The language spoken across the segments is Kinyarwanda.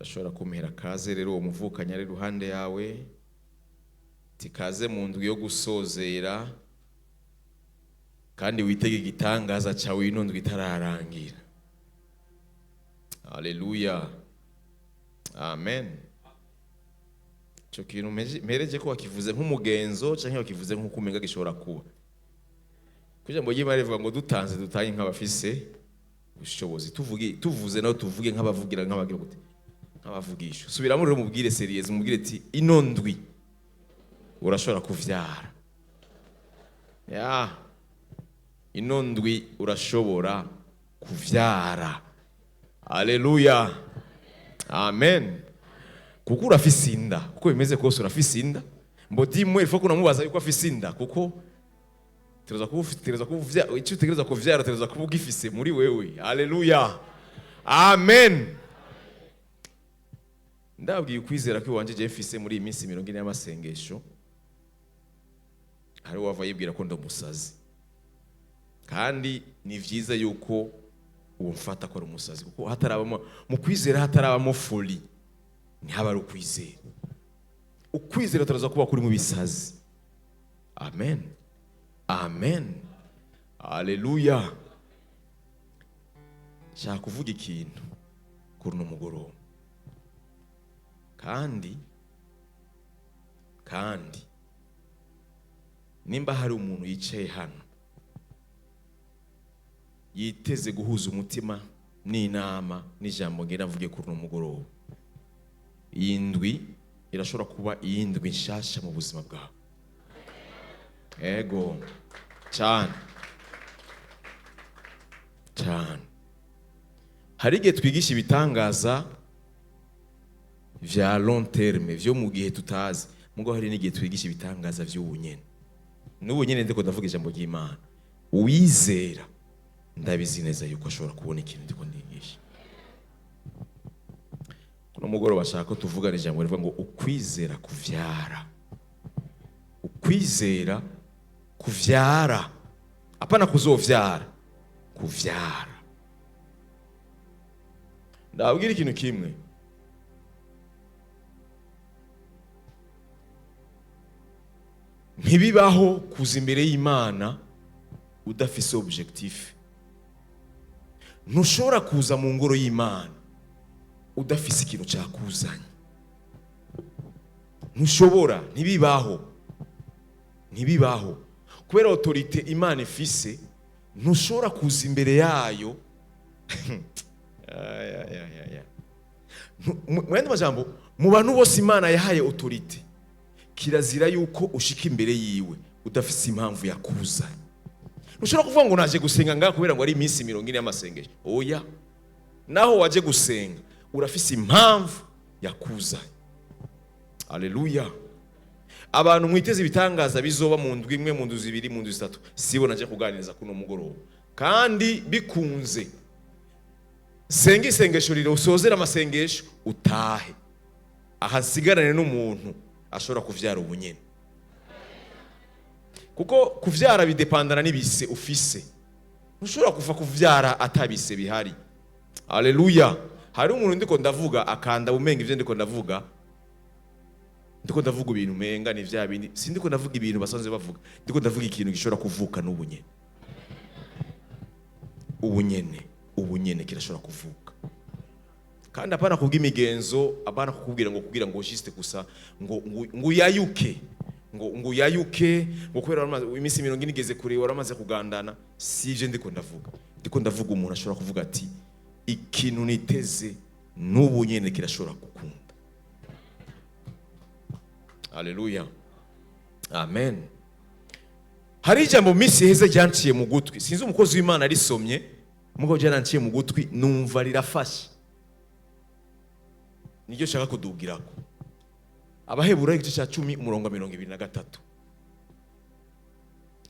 urashobora kumpera kaze rero uwo muvukanya ari ruhande yawe, tikaze mu ndwi yo gusozera kandi witege igitangaza cyawe ino ndwi itararangira. Haleluya, amen. Cyo kintu mpereje ko wakivuze nk'umugenzo canke wakivuze nk'uko umenga gishobora kuba. Kuja ngo yimare vuga ngo dutanze dutanye nk'abafise ubushobozi, tuvuze naho tuvuge nk'abavugira nk'abagira gute, nk'abavugisha. Subiramo rero mubwire serious, mubwire ati ino ndwi urashobora kuvyara. Ino ndwi urashobora kuvyara. Haleluya, amen. Kuko urafise inda, kuko bimeze kose urafise inda. Mbodimwe ifo kunamubaza yuko afise inda, kuko tereza kuvyara, icyo utegereza kuvyara tereza kuvuga ifise muri wewe. Haleluya, amen. Ndabwiye ukwizera ko wanje je mfise muri iyi minsi 40 y'amasengesho. Hari wava yibwira ko ndomusazi, kandi ni vyiza yuko uwo mfata ko ari umusazi, kuko hatarabamo mu kwizera, hatarabamo foli, ni haba ari ukwizera. Ukwizera turaza kuba kuri mu bisazi. Amen, amen, haleluya. Shaka kuvuga ikintu kuri no mugoroba, kandi nimba hari umuntu yicaye hano yiteze guhuza umutima n'inama n'ijambo ngenda mvuge kuri no mugoroba, iyi ndwi irashobora kuba iyindwi nshasha mu buzima bwawe. Ego cyane. Hari igihe twigisha ibitangaza vya long terme vyo mu gihe tutazi, mugo hari n'igihe twigisha ibitangaza vy'ubunyene. N'ubunyene ndiko ndavuga ijambo ry'Imana, uwizera ndabizi neza yuko ashobora kubona ikintu ndiko ndigisha. Kuno mugoroba bashaka ko tuvugana ijambo rivuga ngo ukwizera kuvyara. Ukwizera kuvyara, apana kuzovyara, kuvyara. Ndabwira ikintu kimwe, ntibibaho kuza imbere y'Imana udafise objectif. Ntushobora kuza mu ngoro y'Imana udafise ikintu cyakuzanye. Ntushobora, ntibibaho. Kubera autorite Imana ifise, ntushobora kuza imbere yayo. Mwende majambo, mu bantu bose Imana yahaye autorite, kirazira yuko ushika imbere yiwe udafise impamvu yakuzanye. Ntushobora kuvuga ngo naje gusenga ngaho kubera ngo ari iminsi 40 y'amasengesho. Oya, naho waje gusenga urafise impamvu yakuzanye. Haleluya. Abantu mwiteze ibitangaza bizoba mu ndwi imwe, mu ndwi zibiri, mu ndwi zitatu, sibo naje kuganiriza kuno mugoroba. Kandi bikunze senga isengesho riro usozera amasengesho utahe, ahasigarane n'umuntu ashobora kuvyara ubunyene. Kuko kuvyara bidepandana n'ibise ufise. Ntushobora kuva kuvyara atabise bihari. Haleluya. Hari umuntu ndiko ndavuga akanda bumenga ivyo ndiko ndavuga. Ndiko ndavuga ibintu menga ni vya bindi. Sindiko ndavuga ibintu basanzwe bavuga. Ndiko ndavuga ikintu gishobora kuvuka n'ubunyene. Ubunyene kirashobora kuvuka. Kandi apana kubwa imigenzo, apana kukubwira ngo kugira ngo juste gusa ngo yayuke. Ngo yayuke, ngo kwera iminsi 40 igeze kure waramaze kugandana. Sije ndiko ndavuga. Ndiko ndavuga umuntu ashobora kuvuga ati ikintu niteze n'ubunyene kirashobora gukunda. Haleluya, amen. Hari ijambo misi heze ryanciye mu gutwi, sinzi umukozi w'Imana arisomye, mugo ryaranciye mu gutwi numva rirafashe. Niryo shaka kudubwirako. Abaheburayo igice cya 10 umurongo 23.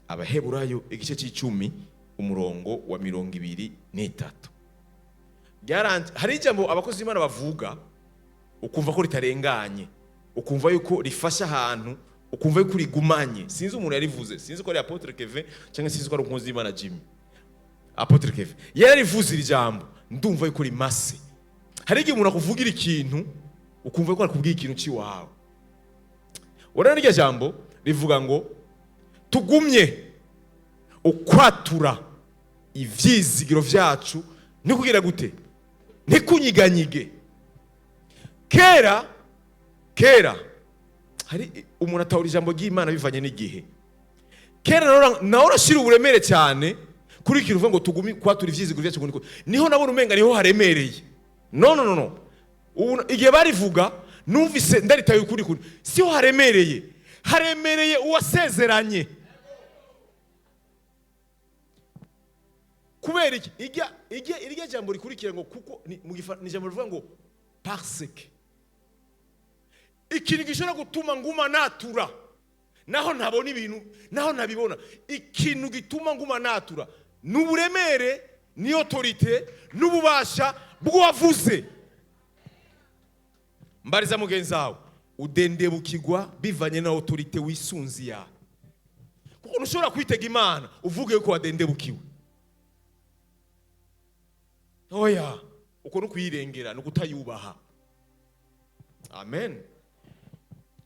Abaheburayo igice c'10 umurongo wa 23. Hari ijambo abakozi b'Imana bavuga ukumva ko ritarenganye, ukumva yuko rifasha ahantu, ukumva yuko rigumanye. Sinzi umuntu yarivuze, sinzi ko ari Apotre Kevin cyangwa sinzi ko ari umukozi w'Imana Jimmy. Apotre Kevin yarivuze iri jambo, ndumva yuko rimase. hari igihe umuntu akuvugira ikintu ukumva ko akubwiye ikintu cy'iwawe. Urana n'iryo jambo rivuga ngo tugumye ukwatura ivyizigiro vyacu ni kugira gute? Ntikunyiganyige. Kera hari umuntu atahura ijambo ry'Imana bivanye n'igihe. Kera nawe urashira uburemere cyane kuri ikintu uvuga ngo tugumye kwatura ivyizigiro vyacu, niho nabona umenga niho haremereye. No. Igihe barivuga numvise ndaritaye ukuri siho haremereye uwasezeranye. Kubera iki? Irya jambo rikurikira ngo kuko ni jambo rivuga ngo parce que ikintu gishobora gutuma nguma natura naho ntabona ibintu, naho ntabibona, ikintu gituma nguma natura n'uburemere, ni autorité, n'ububasha bw'uwavuze. Mbariza mugenzi wawe, udendebukirwa bivanye na autorité wisunzi ya. Kuko ntushobora kwitega Imana uvuge ko wadendebukiwe. Oya, uko nukuyirengera nukutayubaha. Amen.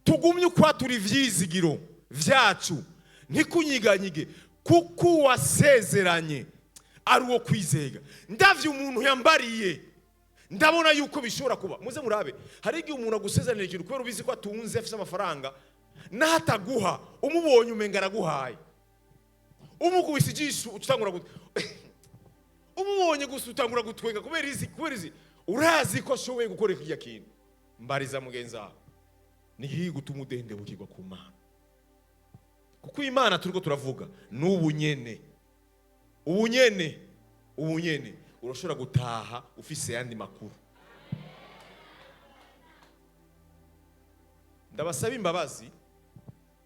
Tugumye kwatura ivyizigiro vyacu ntikunyiganyige kuko wasezeranye ari uwo kwizega. Ndavye umuntu yambariye ndabona yuko bishobora kuba. Muze murabe, hari igihe umuntu agusezeranira ikintu kubera ubizi ko atunze afite amafaranga, nahataguha umubonye umenga araguhaye. Umukubise ijisho utangura umubonye gusa utangura gutwenga kubera izi urazi ko ashoboye gukora iki kintu. Mbariza mugenzi wawe, nihi gutuma udendebukirwa ku Mana. Kuko Imana turiko turavuga n'ubunyene urashobora gutaha ufise yandi makuru. Ndabasaba imbabazi,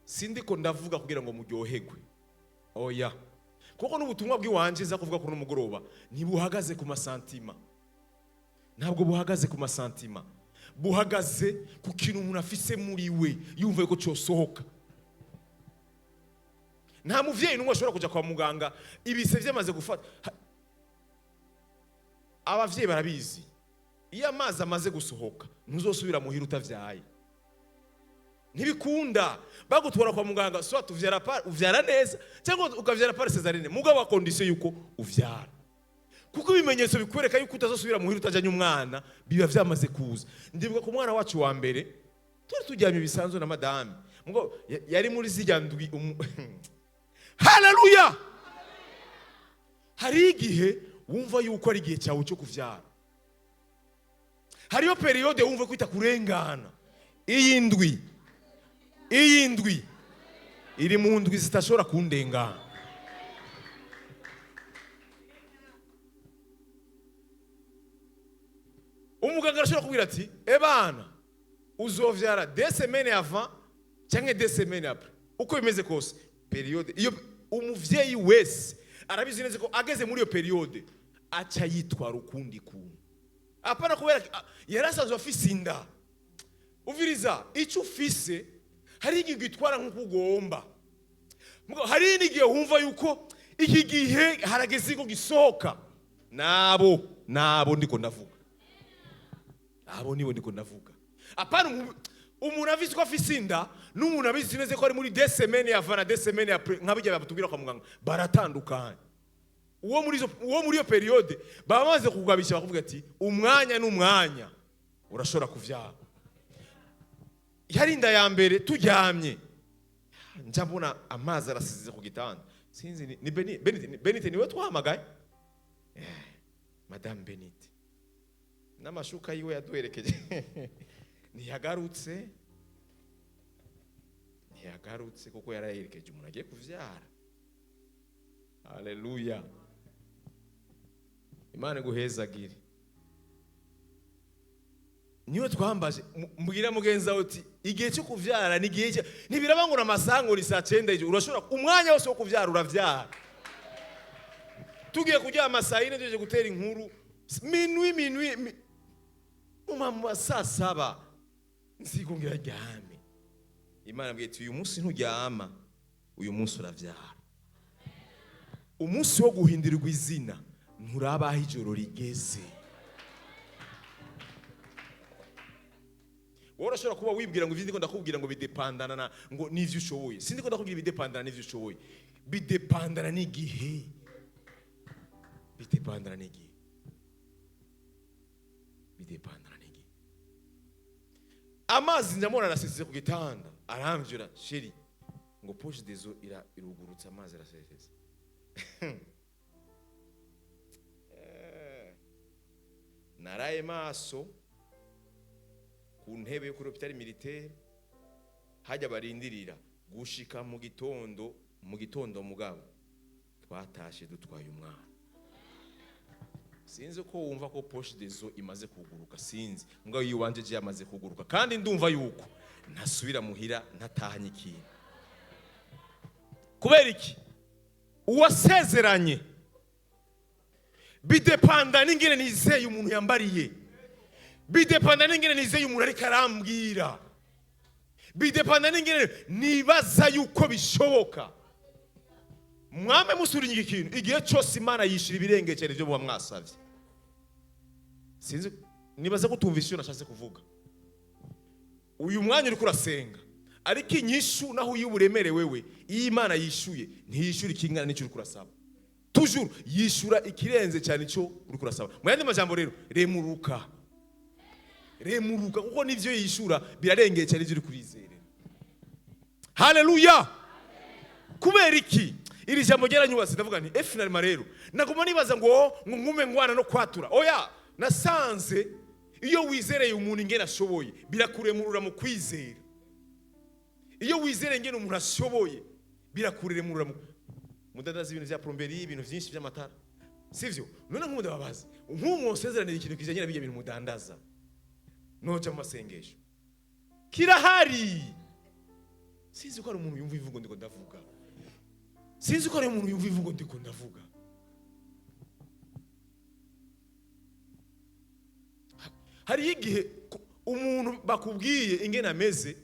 sindiko ndavuga kugira ngo muryoherwe. Oya, kuko n'ubutumwa bw'iwanje za kuvuga ko n'umugoroba ntibuhagaze ku masantima. Ntabwo buhagaze ku masantima, buhagaze ku kintu umuntu afise muri we yumva ko cyosohoka. Nta muvyeyi n'umwe ashobora kuja kwa muganga ibise vyamaze gufata. Abavyeyi barabizi, iyo amazi amaze gusohoka ntuzosubira muhira utavyaye. Ntibikunda bagutwara kwa muganga so uvyara neza cyangwa ukavyara par césarienne, mugabo condition yuko uvyara. Kuko ibimenyetso bikwereka yuko utazosubira muhira utajanye umwana biba vyamaze kuza. Ndibuka ku mwana wacu wa mbere turi tujyamye bisanzwe na madame, ngo yari muri zijyandwi. Haleluya! Hari igihe wumva yuko ari igihe cyawe cyo kuvyara. Hariyo periode wumva ko itakurengana. Iyi ndwi iri mu ndwi zitashobora kundengana. Umuganga arashobora kubwira ati ebana uzovyara 2 semaines avant cyangwa 2 semaines après. Uko bimeze kose periode iyo umuvyeyi wese arabizi neza ko ageze muri iyo periode acha yitwara ukundi kuntu. Apana kubera yarasanzwe afise inda. Uviriza icyo ufise hari igihe gitwara nkuko ugomba. Hari n'igihe wumva yuko iki gihe harageze ko gisohoka. Nabo ndiko ndavuga. Abo nibo ndiko ndavuga. Apana umuntu avize ko afise inda n'umuntu abizi neza ko ari muri 2 semaines avant na 2 semaines après, nkabijya batubwira kwa muganga baratandukanye. Uwo muri iyo periode bamaze kugabisha bakuvuga ati umwanya n'umwanya urashobora kuvyara. Yari inda ya mbere turyamye, njabona amazi arasize ku gitanda. Sinzi ni Benite niwe twahamagaye. Madame Benite n'amashuka yiwe yaduherekeje. Ntiyagarutse kuko yaraherekeje umuntu agiye kuvyara. Haleluya! Imana guhezagire. Niwe twambaje mbwira mugenza uti igihe cyo kuvyara ni gihe ntibirabangura amasango ni saa 9 urashobora umwanya wose wo kuvyara uravyara. Tugiye kuryama saa 4 tuje gutera inkuru minuit umama saa 7 nsigongira ryame. Imana mbwiye uyu munsi nturyama, uyu munsi uravyara. Umunsi wo guhindirirwa izina nturabaho ijoro rigeze. urashobora kuba wibwira ngo ivyo ndakubwira ngo bidepandana na ngo nivyo ushoboye. Sindi ko ndakubwira bidepandana nivyo ushoboye. Bidepandana n'igihe. Bidepandana n'igihe. Bidepandana n'igihe. Amazi ndamona arasesetse ku gitanda. Aramvyura sheri ngo poche dezo irugurutsa amazi arasesetse. Naraye maso ku ntebe yo kuri hôpital militaire hajya barindirira gushika mu gitondo mugabo twatashe dutwaye umwana. Sinzi ko wumva ko poche dezo imaze kuguruka, sinzi mugabo yiwanje je yamaze kuguruka kandi ndumva yuko ntasubira muhira ntatahanye ikintu. Kubera iki? Uwasezeranye bidepanda n'ingene nizeye umuntu yambariye, bidepanda n'ingene nizeye umuntu ariko arambwira, bidepanda n'ingene nibaza yuko bishoboka. Mwame musuri ikintu igihe cyose Imana yishira ibirengekere byo buba mwasavye. Sinzi nibaza ko tumvishe nashatse kuvuga. Uyu mwanya uri kurasenga ariko inyishu naho y'uburemere wewe Imana yishuye ntiyishura ikingana n'icyo uri kurasaba. Toujours yishura ikirenze cyane cyo uri kurasaba. Mu yandi majambo rero remuruka kuko nivyo yishura birarengeye cyane ibyo uri kurizera. Haleluya. Kubera iki? Iri jambo geranyuwase ndavuga nti finalement rero naguma nibaza ngo ngume ngwana no kwatura. Oya, nasanze iyo wizereye umuntu ingene ashoboye birakuremurura mu kwizera. Iyo wizereye ingene umuntu ashoboye birakuremurura mu mudandaza ibintu bya plomberi, ibintu byinshi by'amatara. Sivyo? None nk'umude babazi. Nk'umwosezeranira ikintu kijanye n'ibyo bintu mudandaza. Noja mu masengesho. Kirahari. Sinzi ko ari umuntu yumva ivugo ndiko ndavuga. Sinzi ko ari umuntu yumva ivugo ndiko ndavuga. Hari igihe umuntu bakubwiye ingene ameze,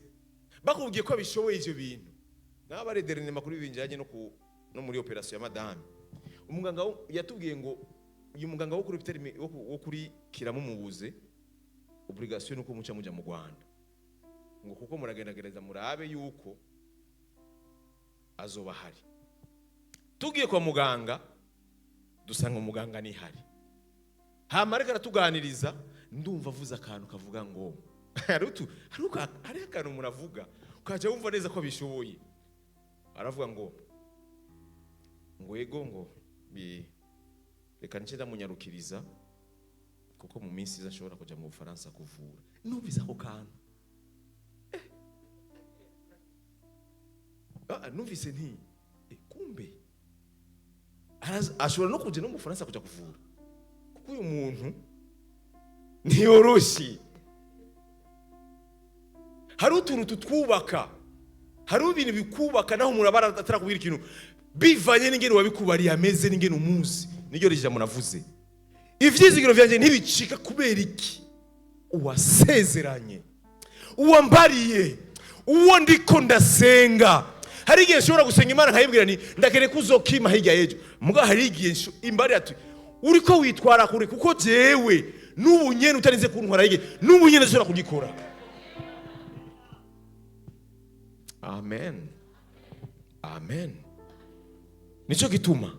bakubwiye ko bishoboye ivyo bintu. Naba rederene makuru binjanye no muri operation ya madame. Umuganga yatubwiye ngo uyu muganga wo kuri hôpital wo kuri Kiramumubuze obligation nuko muca muja mu Rwanda. Ngo kuko muragendagereza murabe yuko azoba hari. Tugiye kwa muganga dusanga umuganga ni hari. Hama reka ratuganiriza ndumva avuza akantu kavuga ngo hari akantu muravuga ukaje wumva neza ko bishoboye. Aravuga ngo ego ngo reka nce ndamunyarukiriza kuko mu minsi iza ashobora kuja mu Bufaransa kuvura. Numvise ako kantu numvise nti kumbe ashobora no kuja no mu Bufaransa kuja kuvura kuko uyu muntu ntiyoroshye. Hari utuntu tutwubaka, hari ibintu bikubaka naho murabara atarakubwira ikintu bivanye n'ingene wabikubariye ameze n'ingene umuzi. Niryo rije munavuze ivyizigiro vyanje ntibicika. Kubera iki? Uwasezeranye, uwambariye, uwo ndiko ndasenga. Hari igihe nshobora gusenga Imana nkayibwira ni ndakere kuzokima hirya yejo, muga hari igihe imbari ati uriko witwara kure kuko jewe n'ubu nyene utarinze kuntwara yige n'ubu nyene nshobora kugikora. Amen. Amen. Nico gituma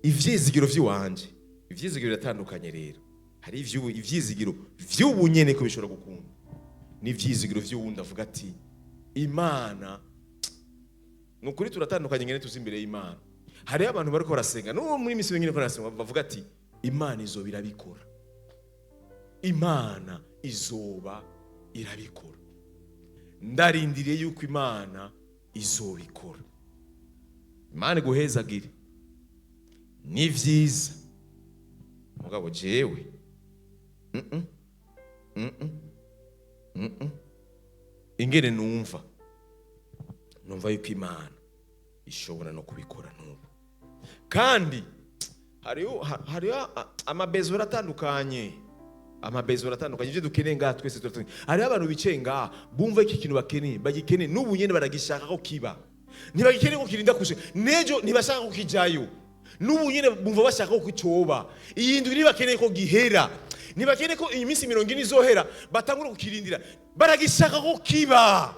ivyizigiro vy'iwanje, ivyizigiro biratandukanye rero. Hari ivyizigiro vy'ubunyene ko bishobora gukunda, n'ivyizigiro vy'uwundi avuga ati Imana nukuri turatandukanye ngene tuzi imbere y'Imana. Hari abantu bariko barasenga no muri misi ngene ko barasenga bavuga ati Imana izoba irabikora. Imana izoba irabikora. Ndarindiriye yuko Imana izobikora. Imana guhezagire ni vyiza mugabo jewe ingene numva yuko Imana ishobora no kubikora n'ubu. Kandi hari amabezo aratandukanye, ivyo dukeneye ngaha twese turatandukanye. Hari abantu bicenga bumva iki kintu bakeneye bagikeneye n'ubu nyene baragishaka ko kiba, ntibagikeneye ko kirinda kuje nejo, ntibashaka ko kijayo n'ubu nyene bumva bashaka ko kicoba. Iyi ndwi nibakeneye ko gihera, ntibakene ko iyi minsi 40 izohera batangura kukirindira, baragishaka ko kiba.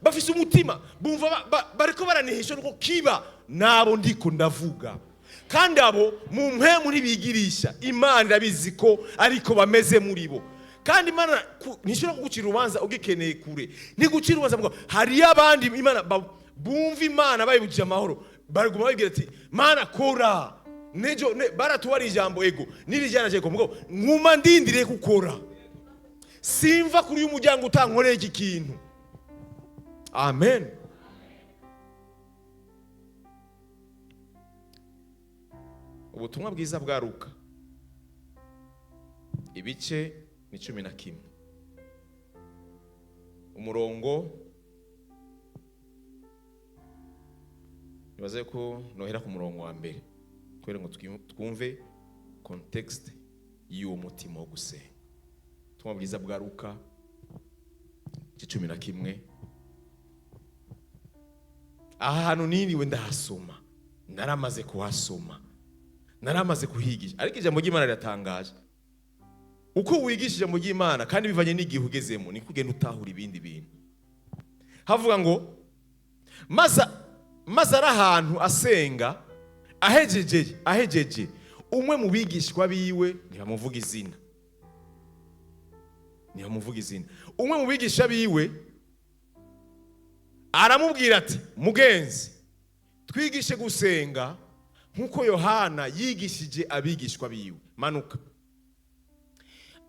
Bafise umutima bumva bariko baranihisha nuko kiba, nabo ndiko ndavuga. Kandi abo mu mpemu ntibigirisha, Imana irabizi ko ariko bameze muri bo. Kandi Imana ntishobora kugucira urubanza ugikeneye kure, ntigucira urubanza ngo hari abandi Imana bumva Imana bayibujije amahoro, baraguma bagira ati Mana kora nejo baratuwari ijambo ego nirijana je ko mugabo nkuma ndindire gukora, simva kuri umuryango utankoreye iki kintu. Amen. Ubutumwa bwiza bwa Luka ibice ni 11 umurongo nibaze ko nohera ku murongo wa mbere kwere ngo twumve context y'uwo mutima wo gusenga. Ubutumwa bwiza bwa Luka 11 aha hantu niriwe ndahasoma, naramaze kuhasoma, naramaze kuhigisha, ariko ijambo ry'Imana riratangaje. Uko wigisha ijambo ry'Imana kandi bivanye n'igihe ugezemo, ni kugenda utahura ibindi bintu. Havuga ngo maze ari ahantu asenga, ahejeje umwe mu bigishwa biwe, ntibamuvuga izina, umwe mu bigisha biwe aramubwira ati mugenzi, twigishe gusenga nkuko Yohana yigishije abigishwa biwe. Manuka.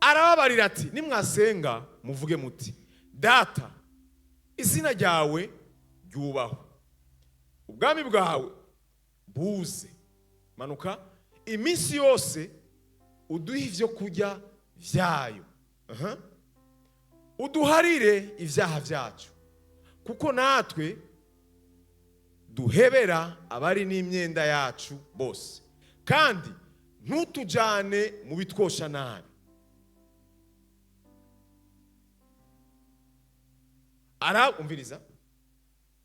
Arababarira ati nimwasenga muvuge muti Data, izina ryawe ryubahwe, ubwami bwawe buze. Manuka, iminsi yose uduhe ivyo kurya vyayo, uduharire ivyaha vyacu, kuko natwe duhebera abari n'imyenda yacu bose, kandi ntutujane mu bitwosha nabi. Umviriza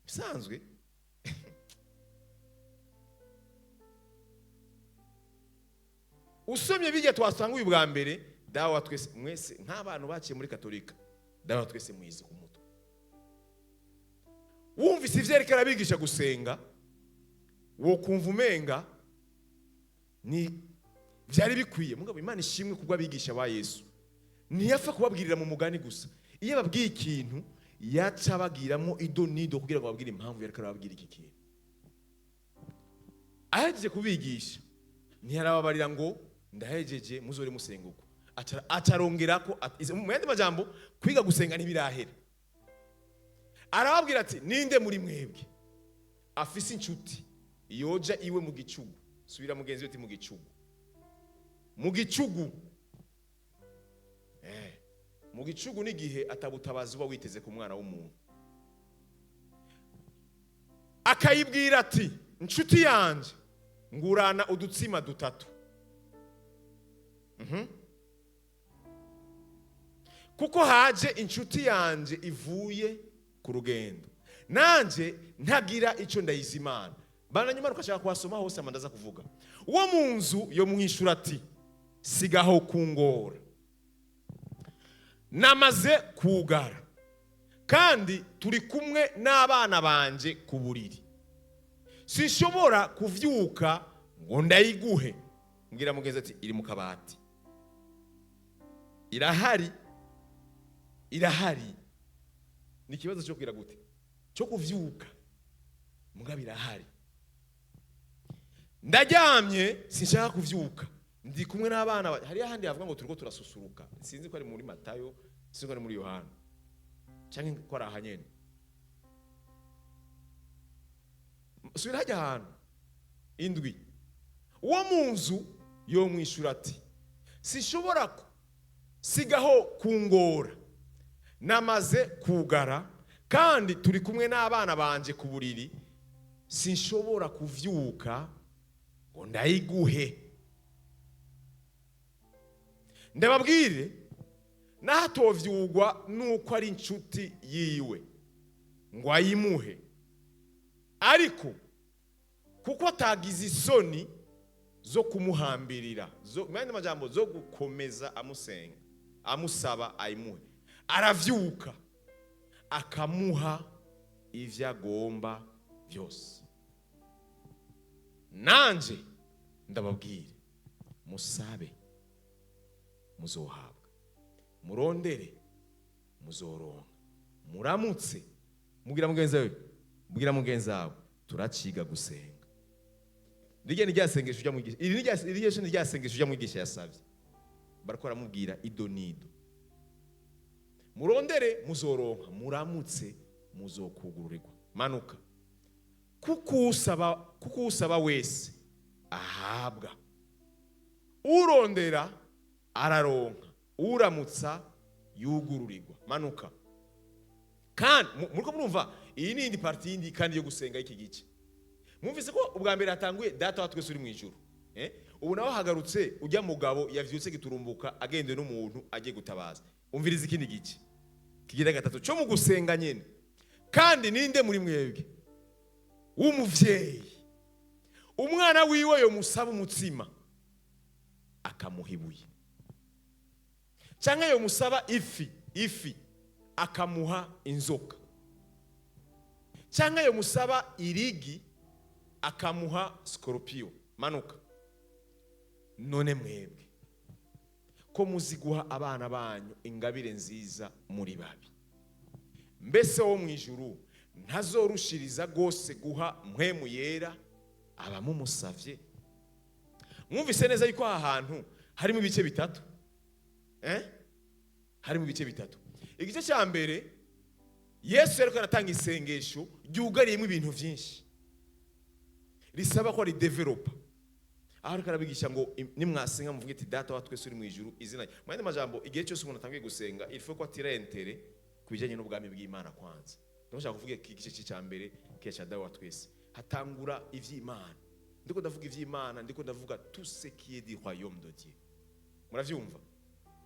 bisanzwe usomye bijya twasanga uyu bwa mbere, dawa twese mwese nk'abantu baciye muri Katolika, dawa twese mwize ku mutwe. Wumvise ivyerekana bigisha gusenga, wo kumva umenga ni byari bikwiye. Mugabo Imana ishimwe kubwa bigisha ba Yesu, ntiyapfa kubabwirira mu mugani gusa. Iyo babwiye ikintu yaca bagiramo ido nido kugira ngo babwire impamvu yareka babwira iki kintu. Ahejeje kubigisha ntiyarababarira ngo ndahejeje muzore musenga uko, acarongera ko mu yandi majambo kwiga gusenga ntibirahera. Arababwira ati ninde muri mwebwe afise inshuti yoja iwe mu gicugu, subira mugenzi we ati mu gicugu mu gicugu n'igihe atabutabazi uba witeze ku mwana w'umuntu, akayibwira ati inshuti yanje ngurana udutsima 3, kuko haje inshuti yanje ivuye ku rugendo, nanje ntagira ico ndayizimana. Bana nyuma rukashaka kwasoma hose amandaza kuvuga. Uwo mu nzu yo mwishura ati sigaho kungora, namaze kugara, kandi turi kumwe n'abana banje ku buriri, sinshobora kuvyuka ngo ndayiguhe. Ngira mugenzi ati iri mu kabati, irahari. Ni kibazo cyo kwira gute cyo kuvyuka, mugabo irahari. Ndaryamye sinshaka kuvyuka, ndi kumwe n'abana. Hari ahandi havuga ngo turiko turasusuruka, sinzi ko ari muri Matayo, sinzi ko ari muri Yohana, cyangwa ko ari ahanyene. Subira hajya ahantu 7. Uwo mu nzu yo mwishura ati sinshobora sigaho kungora, namaze kugara, kandi turi kumwe n'abana banje ku buriri, sinshobora kuvyuka ngo ndayiguhe. Ndababwire nahatovyugwa nuko ari inshuti yiwe ngo ayimuhe, ariko kuko atagize isoni zo kumuhambirira, mwene majambo zo gukomeza amusenga, amusaba ayimuhe. Aravyuka akamuha ivyo agomba byose. Nanje ndababwire, musabe muzohabwa, murondere muzoronka, muramutse mugira mugenzi wawe turaciga gusenga. Iri ni ryasengesho ujya mwigisha, iri ni ryasengesho ujya mwigisha yasavye, barako baramubwira ido nido. Murondere muzoronka, muramutse muzokugururirwa. Manuka, kuko usaba wese ahabwa, urondera araronka, uramutsa yugururirwa. Manuka. Kandi muriko murumva iyi ni indi parti yindi kandi yo gusenga iki gice. Mwumvise ko ubwa mbere hatanguye data wa twese uri mu ijuru. Ubu naho hagarutse ujya mugabo yavyutse giturumbuka agende n'umuntu agiye gutabaza. Umviriza ikindi gice kigira gatatu cyo mu gusenga nyene. Kandi ninde muri mwebwe w'umuvyeyi umwana wiwe yo musaba umutsima akamuhibuye, canke yo musaba ifi akamuha inzoka, canke yo musaba irigi akamuha scorpio. Manuka. None mwebwe ko muzi guha abana banyu ingabire nziza muri babi, mbese wo mu ijuru ntazorushiriza gose guha mpwemu yera abamumusavye? Mwumvise neza yuko aha hantu harimo ibice bitatu. Harimo ibice bitatu. Igice cya mbere, Yesu yariko aratanga isengesho ryugariyemo ibintu byinshi, risaba ko ari developer. Aho karabigisha ngo nimwasenga muvuge ati data wa twese uri mu ijuru izina. Mwene majambo igihe cyose umuntu atangiye gusenga il faut ko atira intere kubijanye n'ubwami bw'Imana kwanza. Ndashaka kuvuga igice cya mbere cya data wa twese hatangura ivy'Imana. Ndiko ndavuga ivy'Imana, ndiko ndavuga tout ce qui est du royaume de Dieu. Muravyumva?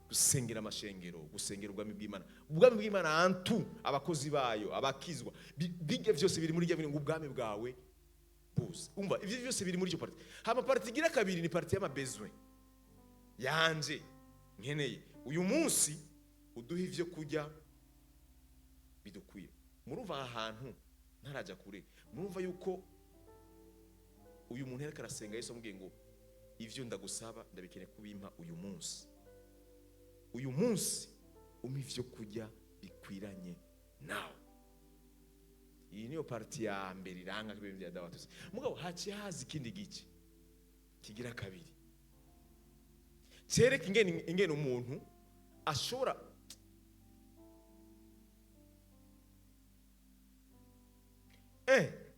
Gusengera amashengero, gusengera ubwami bw'Imana. Ubwami bw'Imana antu abakozi bayo, abakizwa, bige vyose biri muri ngo ubwami bwawe buze. Umva ivyo byose biri muri cyo parti. Hama parti gira kabiri ni parti y'amabezwe yanje nkeneye uyu munsi uduha ivyo kujya bidukwiye. Murumva ahantu ntaraja kure, murumva yuko uyu muntu yareka arasenga Yesu amubwiye ngo ivyo ndagusaba ndabikeneye kubimpa uyu munsi. Uyu munsi ivyo kujya bikwiranye nawe. Iyi niyo parti ya mbere iranga ibintu bya Dawatose. Mugabo haciye hazi ikindi gice kigira kabiri, cereka ingene umuntu ashobora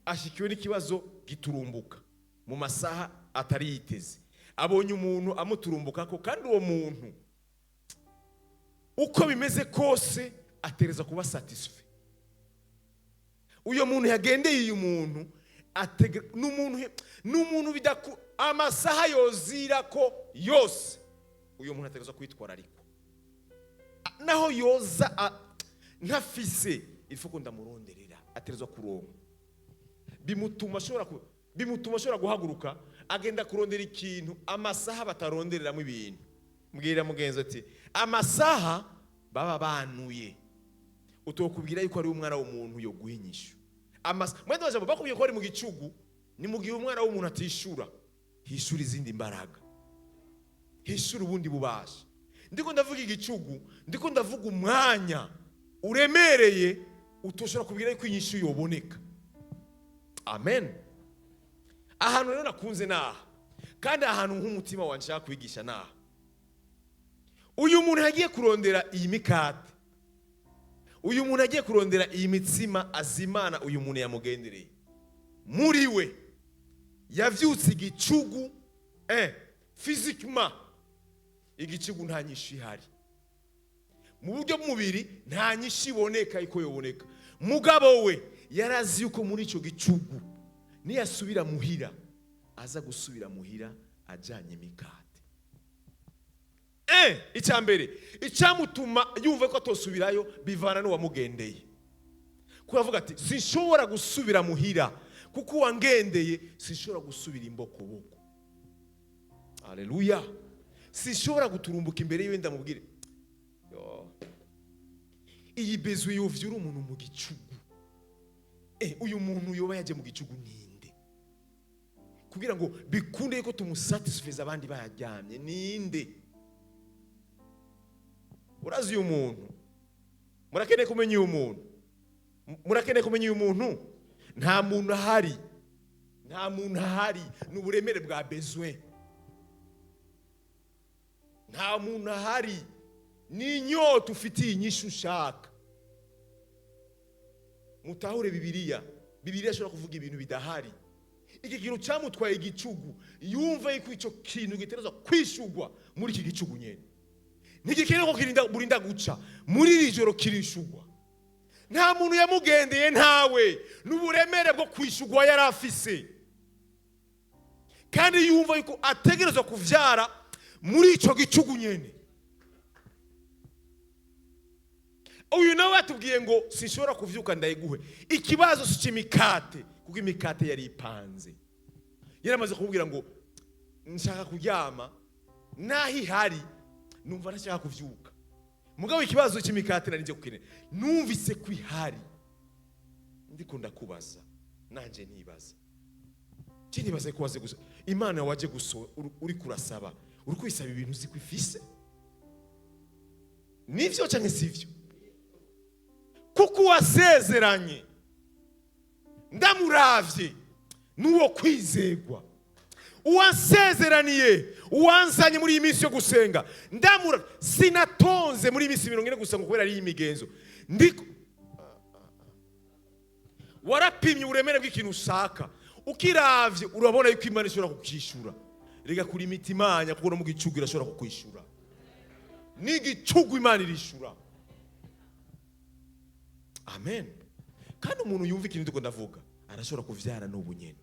ashikiwe n'ikibazo giturumbuka mu masaha atari yiteze. Abonye umuntu amuturumbuka ko, kandi uwo muntu uko bimeze kose atereza kuba satisfait. Uyo muntu yagendeye uyu muntu n'umuntu bidaku amasaha yozira ko yose uyo muntu atereza kwitwara ariko naho yoza ntafise il faut ko ndamuronderera atereza kuronka. Bimutuma ashobora guhaguruka agenda kurondera ikintu amasaha batarondereramo ibintu. Mbwira mugenzi ati amasaha baba banuye utokubwira yuko ari umwana w'umuntu yo guhinyisha. Mwende bajambo bakubwiye ko ari mu gicugu, ni mu gihe umwana w'umuntu atishura, hishura izindi mbaraga, hishura ubundi bubasha. Ndiko ndavuga igicugu, ndiko ndavuga umwanya uremereye utoshobora kubwira yuko inyishu yoboneka. Amen. Ahantu rero nakunze naha, kandi ahantu nk'umutima wanje nshaka kwigisha naha. Uyu muntu yagiye kurondera iyi mikate, uyu muntu agiye kurondera iyi mitsima azimana uyu muntu yamugendereye. Muri we yavyutse igicugu physiquement. Igicugu nta nyinshi ihari. Mu buryo bw'umubiri nta nyinshi iboneka iko yoboneka. Mugabo we yarazi yuko muri ico gicugu niyasubira muhira aza gusubira muhira ajanye mikate. Icyambere icyamutuma yumva ko atosubirayo bivana no wamugendeye. Kuvuga ati sinshobora gusubira muhira kuko wangendeye, sinshobora gusubira imbokoboko. Haleluya. Sinshobora guturumbuka imbere yiwe ndamubwire iyi bezwe yovyura umuntu mu gicugu. Uyu muntu yoba yaje mu gicugu ninde? Kugira ngo bikunde ko tumusatisfize abandi bayaryamye ninde? Urazi uyu muntu? Murakeneye kumenya uyu muntu? Murakeneye kumenya uyu muntu? Nta muntu ahari. Nta muntu ahari. N'uburemere bwa bezwe. Nta muntu ahari. Ni inyota ufitiye inyishu ushaka. Mutahure Bibiliya. Bibiliya ishobora kuvuga ibintu bidahari. Iki kintu cyamutwaye igicugu, yumva yuko icyo kintu gitereza kwishugwa muri iki gicugu nyene. Ntigikeneye ko kirinda burinda guca muri iri joro kirishugwa. Nta muntu yamugendeye ntawe, n'uburemere bwo kwishugwa yari afise. Kandi yumva yuko ategerezwa kuvyara muri icyo gicugu nyene. Uyu nawe atubwiye ngo sinshobora kuvyuka ndayiguhe. Ikibazo si kimikate, kuko imikate yari ipanze. Yaramaze kumubwira ngo nshaka kuryama, nahi hari numva ntashaka kuvyuka. Mugabo ikibazo cy'imikate nari nje kukenera. Numvise kwihari. Ndiko ndakubaza, nanje ntibaza. Kindi baze kubaze gusa. Imana waje guso uri kurasaba. Uri kwisaba ibintu uzi kwifise? Nivyo canke sivyo? Kuko wasezeranye ndamuravye nuwo kwizegwa. Uwansezeraniye uwansanye muri iyi minsi yo gusenga ndamura sinatonze muri minsi 40 gusa ngo kubera ari imigenzo ndiko warapimye uremere bw'ikintu ushaka ukiravye urabona yuko Imana ishobora kukishura. Rega kuri imitimanya kuko no mu gicugu irashobora kukwishura. Ni gicugu Imana irishura. Amen. Kandi umuntu yumva ikintu ndiko ndavuga arashobora kuvyara n'ubunyene.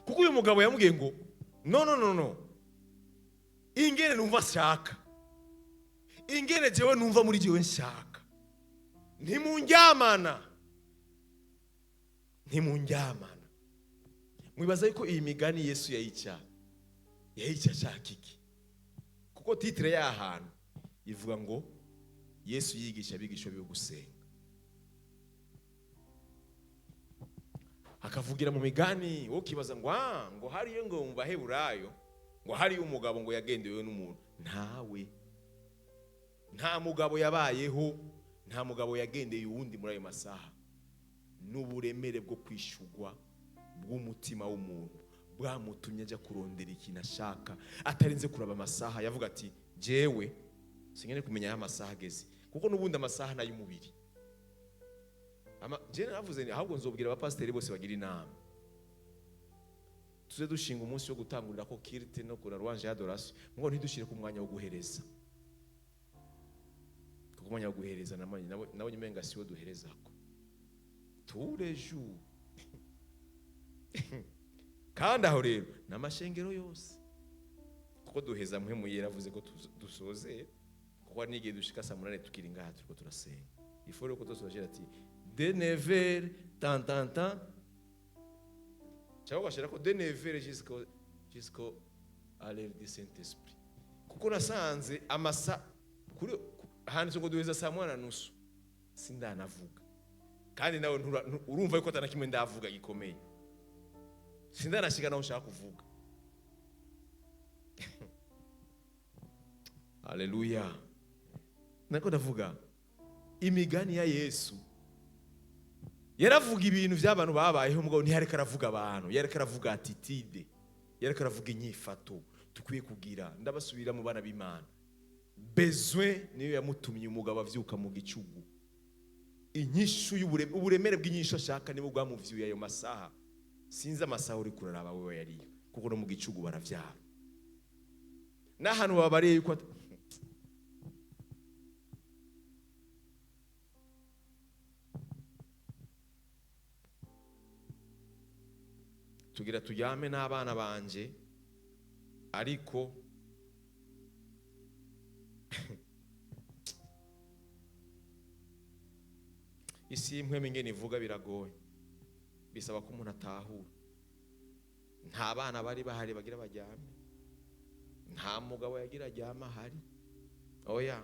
Kuko uyu mugabo yamubwiye ngo no. Ingene numva shaka. Ingene jewe numva muri jewe nshaka. Ntimunjyamana. Mwibaza yuko iyi migani Yesu yayica shaka iki? Kuko titre y'ahantu ivuga ngo Yesu yigisha abigisha byo gusenga. Akavugira mu migani wo kibaza ngo hariyo ngo mu Baheburayo ngo hariyo umugabo ngo yagendewe n'umuntu. Ntawe. Nta mugabo yabayeho, nta mugabo yagendeye uwundi muri ayo masaha. N'uburemere bwo kwishugwa bw'umutima w'umuntu bwamutumye ajya kurondera ikintu ashaka atarinze kuraba amasaha. Yavuga ati jewe singene kumenya amasaha ageze kuko nubundi amasaha na y'umubiri. Je navuze ahubwo nzobwira abapasiteri bose bagira inama. Tuze dushinga umunsi wo gutangurira ko kirite no kura rwanje y'adoration ngo ntidushire ku mwanya wo guhereza. Kuko mwanya wo guhereza nawe nyimenga siwo duherezako. Tous les jours. Kandi aho rero n'amashengero yose. Kuko duheza mpemu yeravuze ko dusoze. Kuko n'igihe dushika saa 8 tukiri ngaha turiko turasenga. Iforo ko tusoje ati de 9h tant. Cyangwa bashira ko de 9h jusqu'au à l'heure du Saint-Esprit. Kuko nasanze amasa kuri handitse ngo duheza saa 8:30 sindanavuga. Kandi nawe urumva yuko atana kimwe ndavuga gikomeye. Sindanashika naho nshaka kuvuga. Haleluya. Nako ndavuga imigani ya Yesu yaravuga ibintu by'abantu babayeho mugabo ntihareka aravuga abantu, yareka aravuga attitude, yareka aravuga inyifato tukwiye kugira. Ndabasubira mu bana b'Imana. Besoin niyo yamutumye umugabo avyuka mu gicugu. Inyishu uburemere bw'inyisho ashaka nibo bwamuvyuye ayo masaha. Sinzi amasaha uri kuraraba wewe yariyo kuko no mu gicugu baravyara. N'ahantu babariye yuko tugira tujyame n'abana banje ariko isi impweme ingene ivuga biragoye. Bisaba ko umuntu atahura. nta bana bari bahari bagira baryame, nta mugabo yagira aryama ahari. Oya,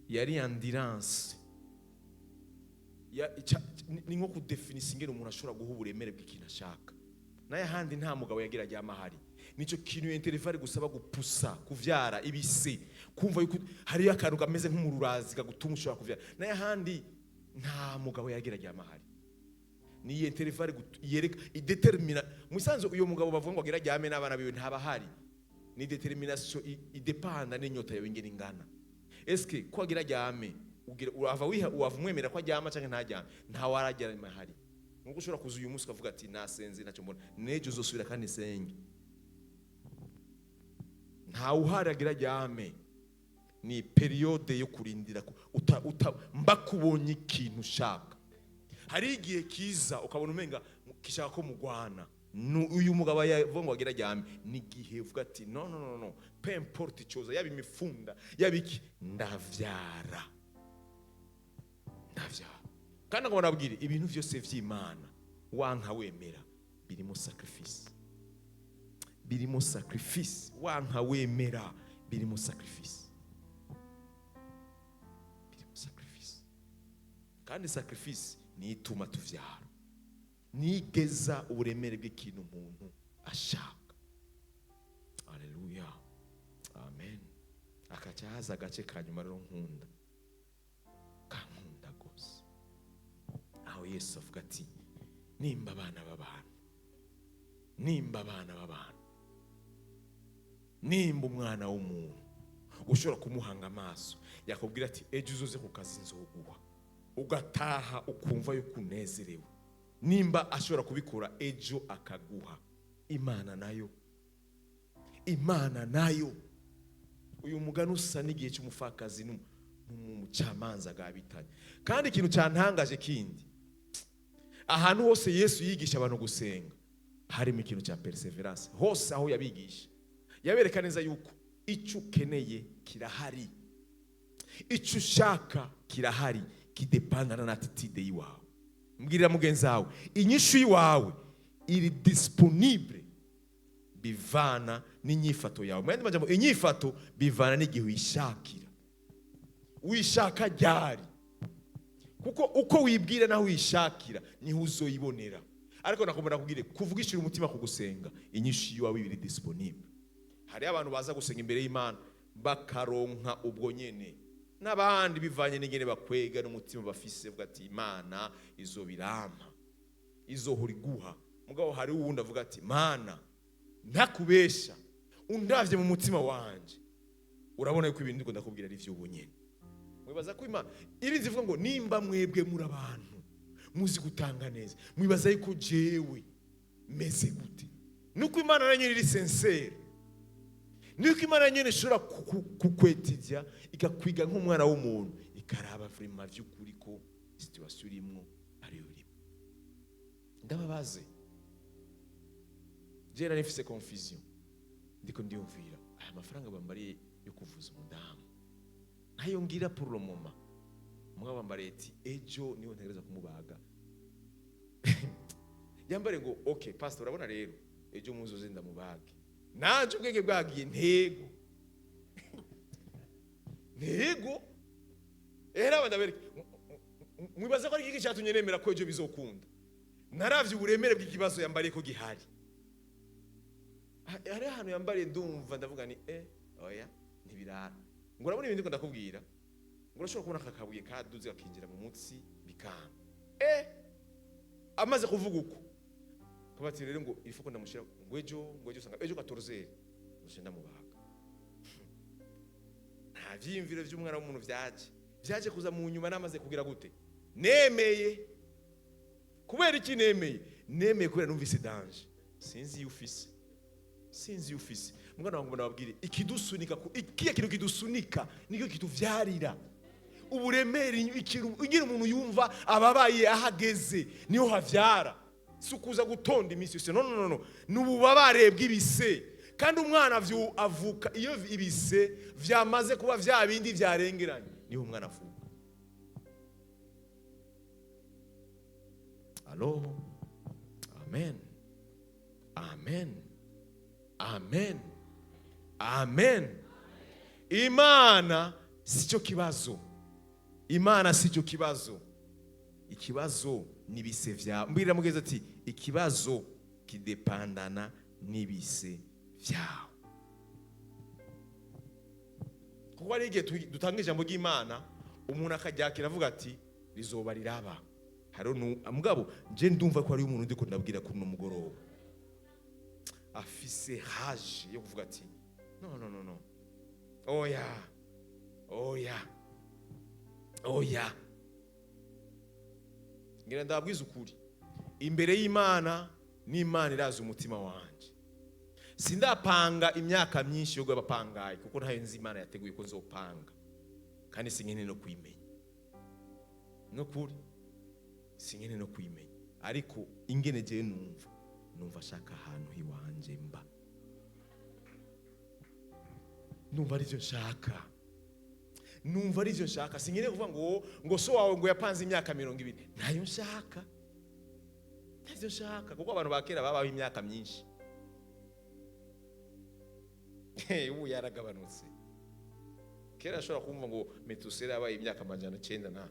yari endurance. Ni nko kudefinisa ingene umuntu ashobora guha uburemere bw'ikintu ashaka. Naye handi nta mugabo yagira aryama ahari. Nico kintu intervale gusaba gupusa, kuvyara ibise, kumva yuko hari akantu kameze nk'umururazi kagutuma ushobora kuvyara. Naye handi nta mugabo yagira aryama ahari. Ni intervale yereka idetermina. Musanzo uyo mugabo bavuga ngo agira aryame n'abana biwe ntaba hari. Ni determination idependa n'inyota yawe ingene ingana. Eske ko agira aryame uava mwemera ko aryama canke ntajyame, nta wararyama ahari. Nuko ushobora kuza uyu munsi ukavuga ati nasenze ntacyo mbona, nejo uzosubira kandi senge. Nta uharagira aryame. Ni periode yo kurindira mbakubonye ikintu ushaka. Hari igihe kiza ukabona umenga kishaka ko mugwana. Uyu mugabo yavuga ngo agira aryame, ni gihe uvuga ati no, peu importe chose, yaba imifunda yabiki ndavyara. Kandi ngo nabwire ibintu byose vy'Imana wanka wemera birimo sacrifice. Birimo sacrifice. Wanka wemera birimo sacrifice. Birimo sacrifice. Kandi sacrifice ni ituma tuvyara. Nigeza uburemere bw'ikintu umuntu ashaka. Haleluya. Amen. Akacahaza agace kanyuma rero nkunda. Kankunda gose. Aho Yesu avuga ati nimba abana b'abantu. Nimba abana b'abantu. Nimba umwana w'umuntu ushobora kumuhanga amaso yakubwira ati ejo uzoze ku kazi nzoguha, ugataha ukumva yuko unezerewe. Nimba ashobora kubikora ejo akaguha, Imana nayo uyu mugani usa n'igihe cy'umufakazi n'umucamanza gabitanye. Kandi ikintu cyantangaje kindi, ahantu hose Yesu yigisha abantu gusenga harimo ikintu cya perseverance. Hose aho yabigisha yabereka neza yuko icyo ukeneye kirahari, icyo ushaka kirahari, kidependana na attitude yiwawe. Mbwirira mugenzi wawe inyishu yiwawe iri disponible bivana n'inyifato yawe. Mwende majambo inyifato bivana n'igihe wishakira. Wishaka ryari? Kuko uko wibwira naho wishakira niho uzoyibonera. Ariko nakomera kubwire kuvugishira umutima kugusenga, inyishu yiwawe iri disponible. Hari abantu baza gusenga imbere y'Imana bakaronka ubwo nyene, n'abandi bivanye n'ingene bakwega n'umutima bafise vuga ati Imana izo birama, izo huriguha. Mugabo hari uwundi avuga ati Mana ntakubesha, undavye mu mutima wanje urabona yuko ibintu ndiko ndakubwira ari vy'ubu nyene. Mwibaza ko Imana irinzi ivuga ngo nimba mwebwe muri abantu muzi gutanga neza, mwibaza yuko jewe meze gute? Nuko Imana nanyene iri sincere. Nuko Imana nyene ishobora kukwetijya ikakwiga nk'umwana w'umuntu, ikaraba vrema vy'ukuri ko situation irimo ari urimo. Ndababaze jera nifise confusion, ndiko ndiyumvira aya mafaranga bambariye yo kuvuza umudamu nayo ngira pour le moment, mugabo bambariye ati ejo niho ntegereza kumubaga. Yambare ngo okay pastor, urabona rero ejo muzoze ndamubage. Nanje ubwenge bwagiye ntego era bandabereka. Mwibaza ko ari iki cyatumye nemera ko ejo bizokunda? Naravye uburemere bw'ikibazo yambariye ko gihari. Hari ahantu yambariye ndumva ndavuga ni oya ntibirara. Ngo urabona ibindi ko ndakubwira, ngo urashobora kubona akakabuye kaduze akinjira mu mutsi bikanga. Amaze kuvuga uko kabati rero ngo ifuko ndamushira ngo ejo sanga ejo 14 ushenda mubaga. Nta vyimviro vy'umwana w'umuntu vyaje kuza mu nyuma namaze kugira gute? Nemeye. Kubera iki nemeye kubera numvise danger. Sinzi ufise mwana wangu nababwire ikidusunika ikiye kintu kidusunika niko kituvyarira uburemere. Igira umuntu yumva ababaye ahageze niho havyara, sukuza gutonda imisi yose. No n'ububabare bw'ibise. Kandi umwana avuka iyo ibise vyamaze kuba vya bindi vyarengeranye niho umwana avuka. Allo, amen. Amen. Amen. Imana sicyo kibazo. Imana sicyo kibazo. Ikibazo nibise vyawe. Mbwira mugeze ati ikibazo kidepandana nibise vyawe. Kuko ari igihe dutanga ijambo ry'Imana umuntu akaryakira avuga ati rizoba riraba. Haro mugabo je ndumva ko ari umuntu ndiko ndabwira kuri no mugoroba afise haje yo kuvuga ati no. Oya. Ngira ndabwiza ukuri. Imbere y'Imana n'Imana irazi umutima wanje. Sindapanga imyaka myinshi yo gwabapangaye kuko ntayo nzi Imana yateguye ko nzopanga. Kandi sinkene no kwimenya. No kuri sinkene no kwimenya. Ariko ingene je numva shaka ahantu hiwanje mba. Numva arivyo nshaka. Numva arivyo nshaka. Sinkene kuvuga ngo so wawe ngo yapanze imyaka 200. Ntayo nshaka. Ntavyo nshaka kuko abantu bakera babaho imyaka myinshi. Ubu yaragabanutse. Kera ashobora kumva ngo Metusela yabaye imyaka 900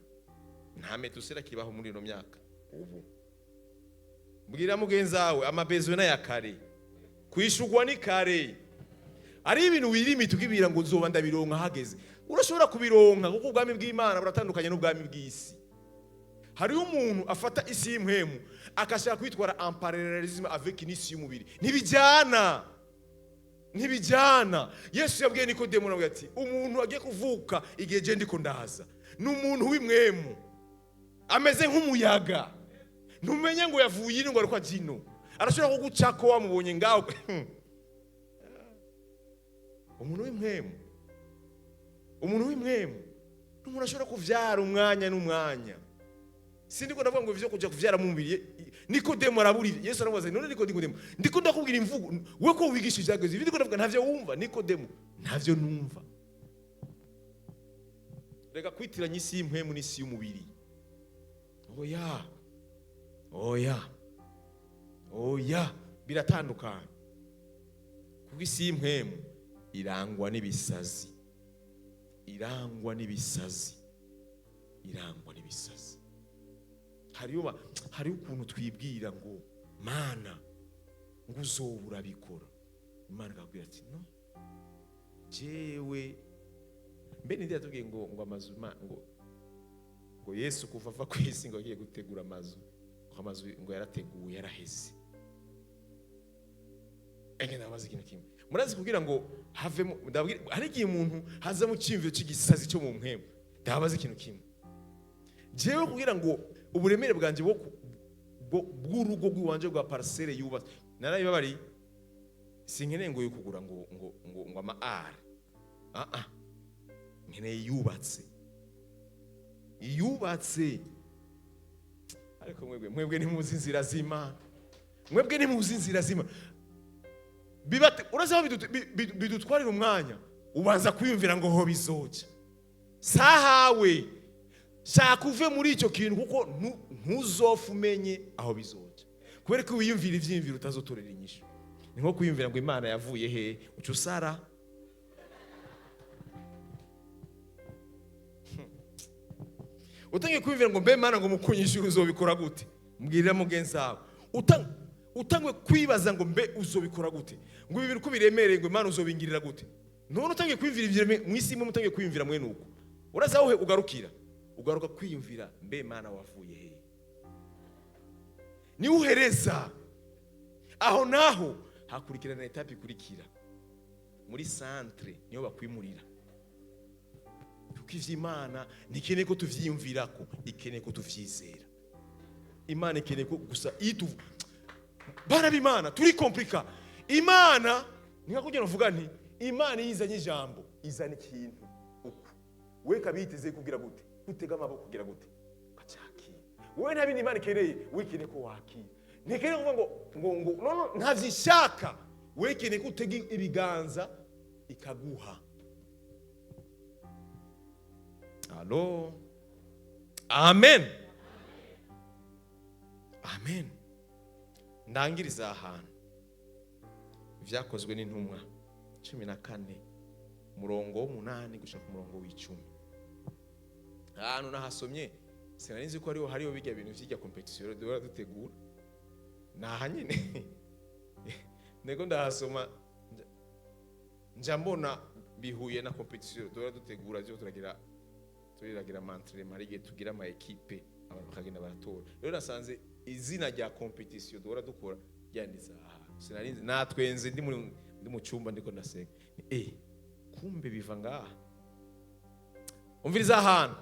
nta Metusela kibaho muri no myaka. Ubu mbwira mugenzawe amabezo na yakare kwishugwa ni kare. Ari ibintu wirimi tukibira ngo nzoba ndabironka hageze. Urashobora kubironka kuko ubwami bw'Imana buratandukanye n'ubwami bw'isi. Hari umuntu afata isi y'imhemu akashaka kwitwara en parallelisme avec n'isi y'umubiri. Ntibijyana. Yesu yabwiye Nikodemo nawe ati umuntu agiye kuvuka igihe je ndiko ndaza n'umuntu w'imwemu ameze nk'umuyaga. Ntumenye ngo yavuye ngo ariko ajino. Arashobora kugucako wamubonye ngaho. Umuntu w'imwemu n'umuntu ashobora kuvyara umwanya n'umwanya. Sindiko ndavuga ngo ivyo kuja kuvyara mu mubiri. Nikodemo araburira. Yesu aramubaza none Nikodemo ndiko ndakubwira imvugo we ko wigisha ivyageze ibi ndiko ndavuga ntavyo wumva. Nikodemo ntavyo numva. Rega kwitiranya isi y'imhemu n'isi y'umubiri. Oya biratandukanye. Kuko isi y'imhemu irangwa n'ibisazi. Hari ukuntu twibwira ngo Mana ngo uzobura bikora. Imana akabwira ati no. Jewe mbe ndi yatubwiye ngo amazu ngo Yesu kuva ava ku isi ngo agiye gutegura amazu ngo yarateguye yaraheze. Enge nabaza ikintu kimwe. Murazi kugira ngo havemo ndabwira hari igihe umuntu haza mu cyimviro cy'igisazi cyo mu mpemu. Ndabaza ikintu kimwe. Jewe kugira ngo uburemere bwanje bw'urugo rw'iwanje rwa parcelle yubatse narayibabari sinkeneye ngo yukugura ngo ama R. Nkeneye yubatse. Ariko mwebwe ntimuzi inzira z'Imana. Bibate urazaho bidutwarira umwanya ubanza kwiyumvira ngo ho bizoca. Sahawe shaka uve muri icyo kintu kuko ntuzofumenye aho bizoca. Kubera ko wiyumvira ivyimviro utazotorera inyishu. Ni nko kwiyumvira ngo Imana yavuye he ucu sara. Utangiye kwiyumvira ngo mbe Imana ngo mukunyishura uzobikora gute? Mbwirira mugenzawe. Utangwe kwibaza ngo mbe uzobikora gute? Ngo ibi bintu ko biremereye ngo Imana uzobingirira gute? None utangiye kwiyumvira ivyo mwisi imwe mutangiye kwiyumvira mwe nuko. Urazaho ugaruka kwiyumvira mbe Imana wavuye he? Ni uhereza aho naho hakurikirana etape ikurikira. Muri centre niyo bakwimurira. Kuko ivy'Imana nikeneye ko tuvyiyumvirako, ikeneye ko tuvyizera. Imana ikeneye ko gusa bana b'Imana turi komplika. Imana ninga kugira uvuga nti Imana yizanye ijambo izana ikintu uko we kabiteze kugira gute gutega amaboko kugira gute kacaki we ntabindi Imana ikeneye wikene ko waki ntikeneye kuvuga ngo no ntavyishaka we ikeneye ko utega ibiganza ikaguha. Allo amen. Ndangiriza ahantu Vyakozwe n'intumwa 14 murongo w'8 gushaka ku murongo w'10. Ahantu nahasomye sinarinzi ko hariho bijya bintu vy'ijya competition dora dutegura naha nyine nego ndahasoma njambona bihuye na competition dora dutegura byo turiragira mantre marige tugira ama equipe abantu bakagenda baratora. Rero nasanze izina rya competition dora dukora ryanditse aha sinarinzi natwenze ndi mu cyumba ndiko ndasenga kumbe biva ngaha. Umviriza ahantu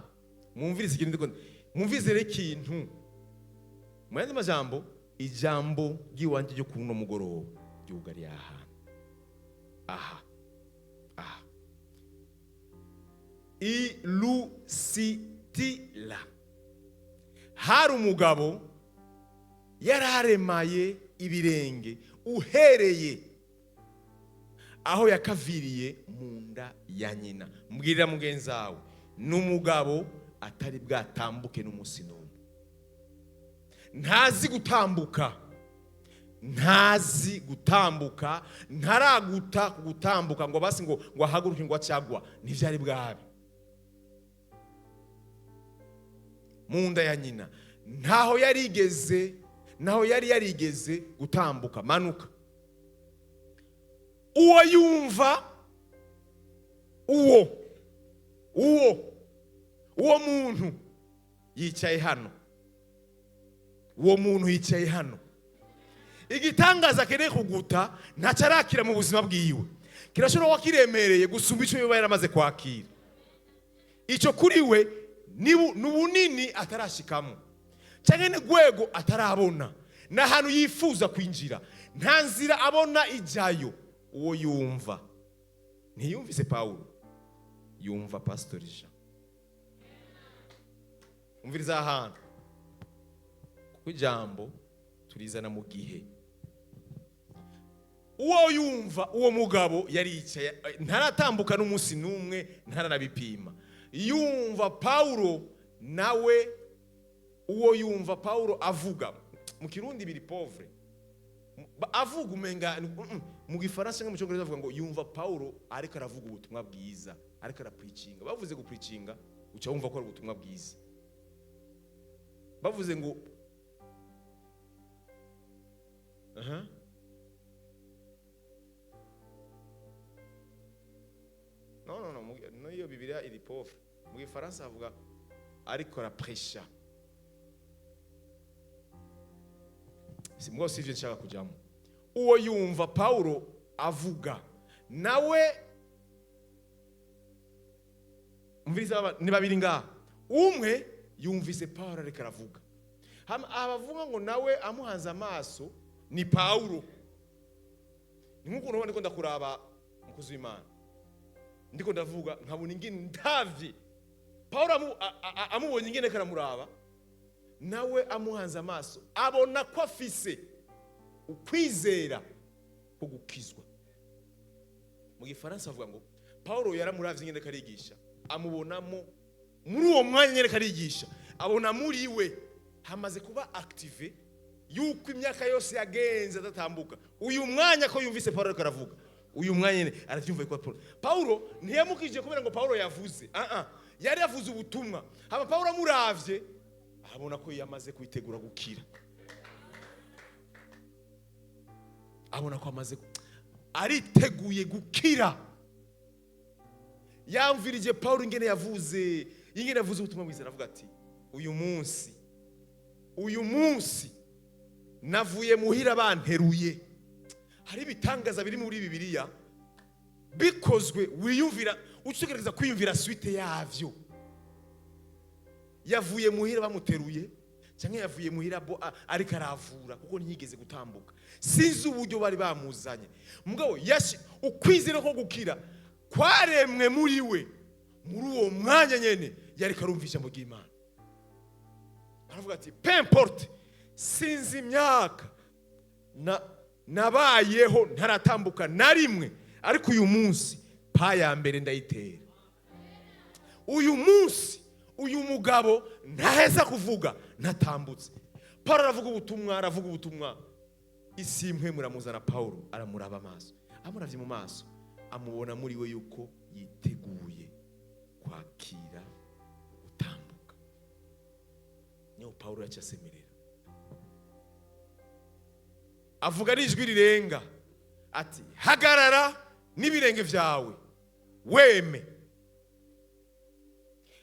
mumvirize ikintu ndiko mumvirize ikintu mu yandi majambo ijambo giwanje ryo kuno mugoroba ryugari aha ilusitila hari umugabo yararemaye ibirenge uhereye aho yakaviriye mu nda ya nyina. Mbwirira mugenzi wawe n'umugabo atari bwatambuke n'umunsi n'umwe, ntazi gutambuka ntaraguta gutambuka ngo basi ngo ahaguruke ngo acagwa ntivyari bwabe. Mu nda ya nyina naho yari yarigeze gutambuka manuka. Uwo yumva uwo muntu yicaye hano. Igitangaza kene kuguta ntacarakira mu buzima bwiwe, kirashobora kuba kiremereye gusumba ico yoba yaramaze kwakira. Ico kuri we n'ubunini atarashikamo canke n'igwego atarabona, n'ahantu yifuza kwinjira nta nzira abona ijayo. Uwo yumva ntiyumvise Paulo, yumva Pastor Jean. Umviriza ahantu kuko ijambo turizana mu gihe. Uwo yumva uwo mugabo yaricaye ntaratambuka n'umunsi n'umwe ntaranabipima. Yumva Paulo nawe uwo yumva Paulo avuga mu Kirundi biri pauvre avuga umenga mu Gifaransa no mu Cyongereza avuga ngo yumva Paulo ariko aravuga ubutumwa bwiza, ariko arapreachinga. Bavuze gupreachinga uca wumva ko ari ubutumwa bwiza. Bavuze ngo no iyo Bibiliya iri pauvre. Mu Gifaransa avuga ariko araprecha. Simwo sivyo nshaka kujamo. Uwo yumva Paulo avuga nawe umviriza ni babiri ngaha. Umwe yumvise Paulo ariko aravuga, abavuga ngo nawe amuhanze amaso ni Paulo. Ni nkuko nubone ko ndakuraba mukuzi w'Imana ndiko ndavuga nkabona ingene ndavye Paulo amubonye ingene karamuraba, nawe amuhanze amaso abona ko afise ukwizera ko gukizwa. Mu Gifaransa avuga ngo Paulo yaramuravye ingene karigisha, amubonamo muri uwo mwanya ingene karigisha, abona muri we hamaze kuba active yuko imyaka yose yagenze atatambuka. Uyu mwanya ko yumvise Paulo karavuga, uyu mwanya nyene aravyumva ko Paulo ntiyamukije kubera ngo Paulo yavuze, yari yavuze ubutumwa. Hama Paulo amuravye abona ko yamaze kwitegura gukira, abona ko amaze ariteguye gukira. Yamvirije Paulo ingene yavuze ubutumwa bwiza, aravuga ati uyu munsi navuye muhira banteruye. Hari ibitangaza biri muri Bibiliya bikozwe wiyumvira utegereza kwiyumvira suite yavyo. Yavuye muhira bamuteruye cyangwa yavuye muhira ariko aravura kuko ntiyigeze gutambuka. Sinzi uburyo bari bamuzanye mugabo ukwizera ko gukira kwaremwe muri we. Muri uwo mwanya nyene yari karumvisha mu Imana, aravuga ati peu importe, sinzi imyaka nabayeho ntaratambuka na rimwe, ariko uyu munsi ya mbere ndayitera. Uyu munsi uyu mugabo ntaheza kuvuga ntatambutse. Paulo aravuga ubutumwa isi imwe muramuzana Paulo aramuraba amaso, amuravye mu maso amubona muri we yuko yiteguye kwakira gutambuka. Niyo Paulo yacasemerera avuga n'ijwi rirenga ati hagarara n'ibirenge vyawe weme,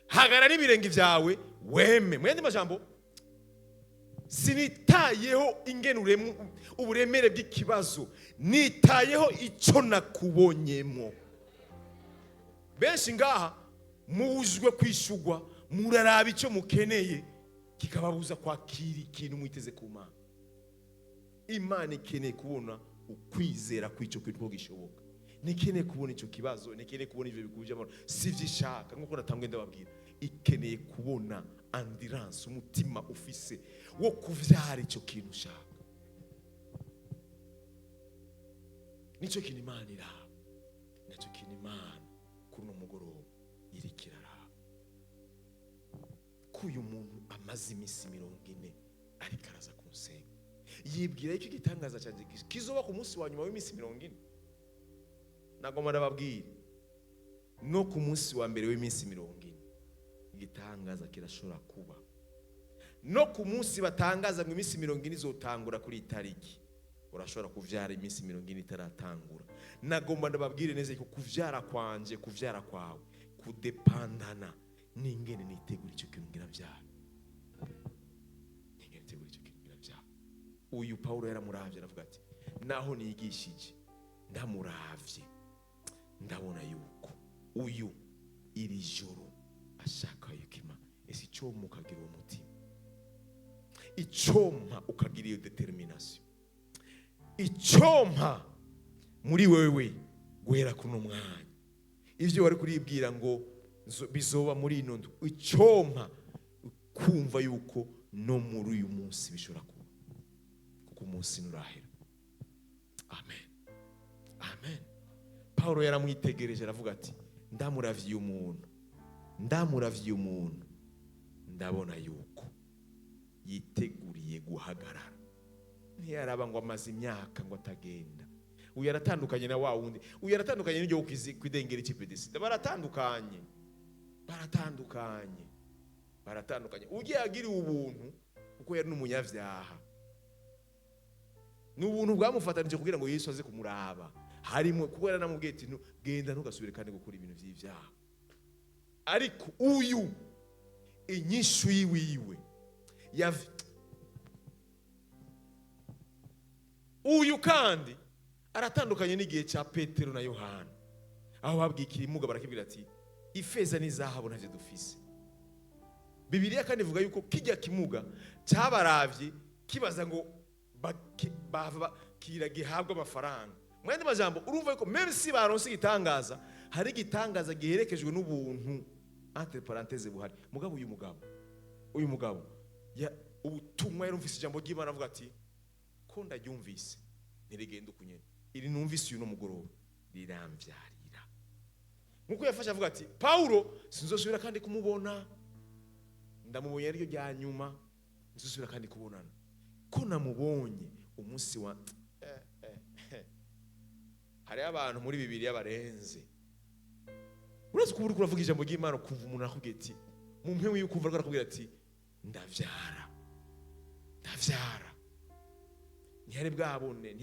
hagarara n'ibirenge vyawe weme. Mwende majambo, sinitayeho ingene uburemere bw'ikibazo, nitayeho ico nakubonyemo. Benshi ngaha mujwe kwishugwa, muraraba ico mukeneye kikababuza kwakira ikintu mwiteze ku Mana. Imana ikeneye kubona ukwizera kw'ico kintu ko gishoboka. Nikeneye kubona ico kibazo, nikeneye kubona ivyo bikuje amahoro, sivyishaka nkuko natambwe ndababwira. Ikeneye kubona endurance, umutima ufise wo kuvyara ico kintu ushaka. Nico kintu Imana iraba, nico kintu Imana kuri no mugoroba irikirara. Kuyu muntu amaze imisi 40 ariko araza kunsenga, yibwira iki gitangaza canje kizoba ku munsi wa nyuma w'imisi 40. Nagomba ndababwira no ku munsi wa mbere w'imisi 40 igitangaza kirashobora kuba. No ku munsi batangaza ngo imisi 40 izotangura kuri itariki, urashobora kuvyara imisi 40 itaratangura. Nagomba ndababwire neza ko kuvyara kwanje, kuvyara kwawe kudepandana n'ingene nitegura ico kintu ngira vyara. Ingene nitegura ico kintu ngira vyara. Uyu Paulo yaramuravye aravuga ati naho nigishije ndamuravye ndabona yuko uyu iri joro ashaka yukima ese icoma ukagira uwo mutima, icoma ukagira iyo determination, icoma muri wewe guhera kuno mwanya ivyo wari kuribwira ngo bizoba muri ino ndu, icoma kumva yuko no muri uyu munsi bishobora kuba, kuko umunsi nurahera. Amen, amen. Paulo yaramwitegereje aravuga ati ndamuravye umuntu, ndamuravye umuntu, ndabona yuko yiteguriye guhagarara. Ntiyaraba ngo amaze imyaka ngo atagenda. Uyu yaratandukanye na wa wundi, uyu yaratandukanye n'iryo kwidengera icipedesi. Baratandukanye, baratandukanye, baratandukanye. Ugiye agiriye ubuntu kuko yari n'umunyavyaha, n'ubuntu bwamufatanije kugira ngo Yesu aze kumuraba. Harimo kuko yaranamubwiye ati genda ntugasubire kandi gukora ibintu vy'ivyaha. Ariko uyu inyishu yiwiwe uyu kandi aratandukanye n'igihe cya Petero na Yohana, aho babwikira imuga barakibwira ati ifeza n'izahabu ntavyo dufise. Bibiliya kandi ivuga yuko kijya kimuga cyabaravye kibaza ngo gihabwa amafaranga. Mwende majambo urumva yuko même si baronse igitangaza, hari igitangaza giherekejwe n'ubuntu entre parenthèses buhari. Mugabo uyu mugabo ubutumwa yarumvise ijambo ry'Imana avuga ati ko ndaryumvise nirigenda ukunyene, iri numvise uyu no mugoroba riramvyarira. Nkuko yafashe avuga ati Paulo sinzosubira kandi kumubona, ndamubonye aryo rya nyuma, nzosubira kandi kubonana. Ko namubonye umunsi wa hari abantu muri Bibiliya barenze. Urazi kubura kuravuga ijambo ry'Imana kumva umuntu akubwiye ati mu mpewe y'ukumva arakubwira ati ndavyara. Ntihari bwabone,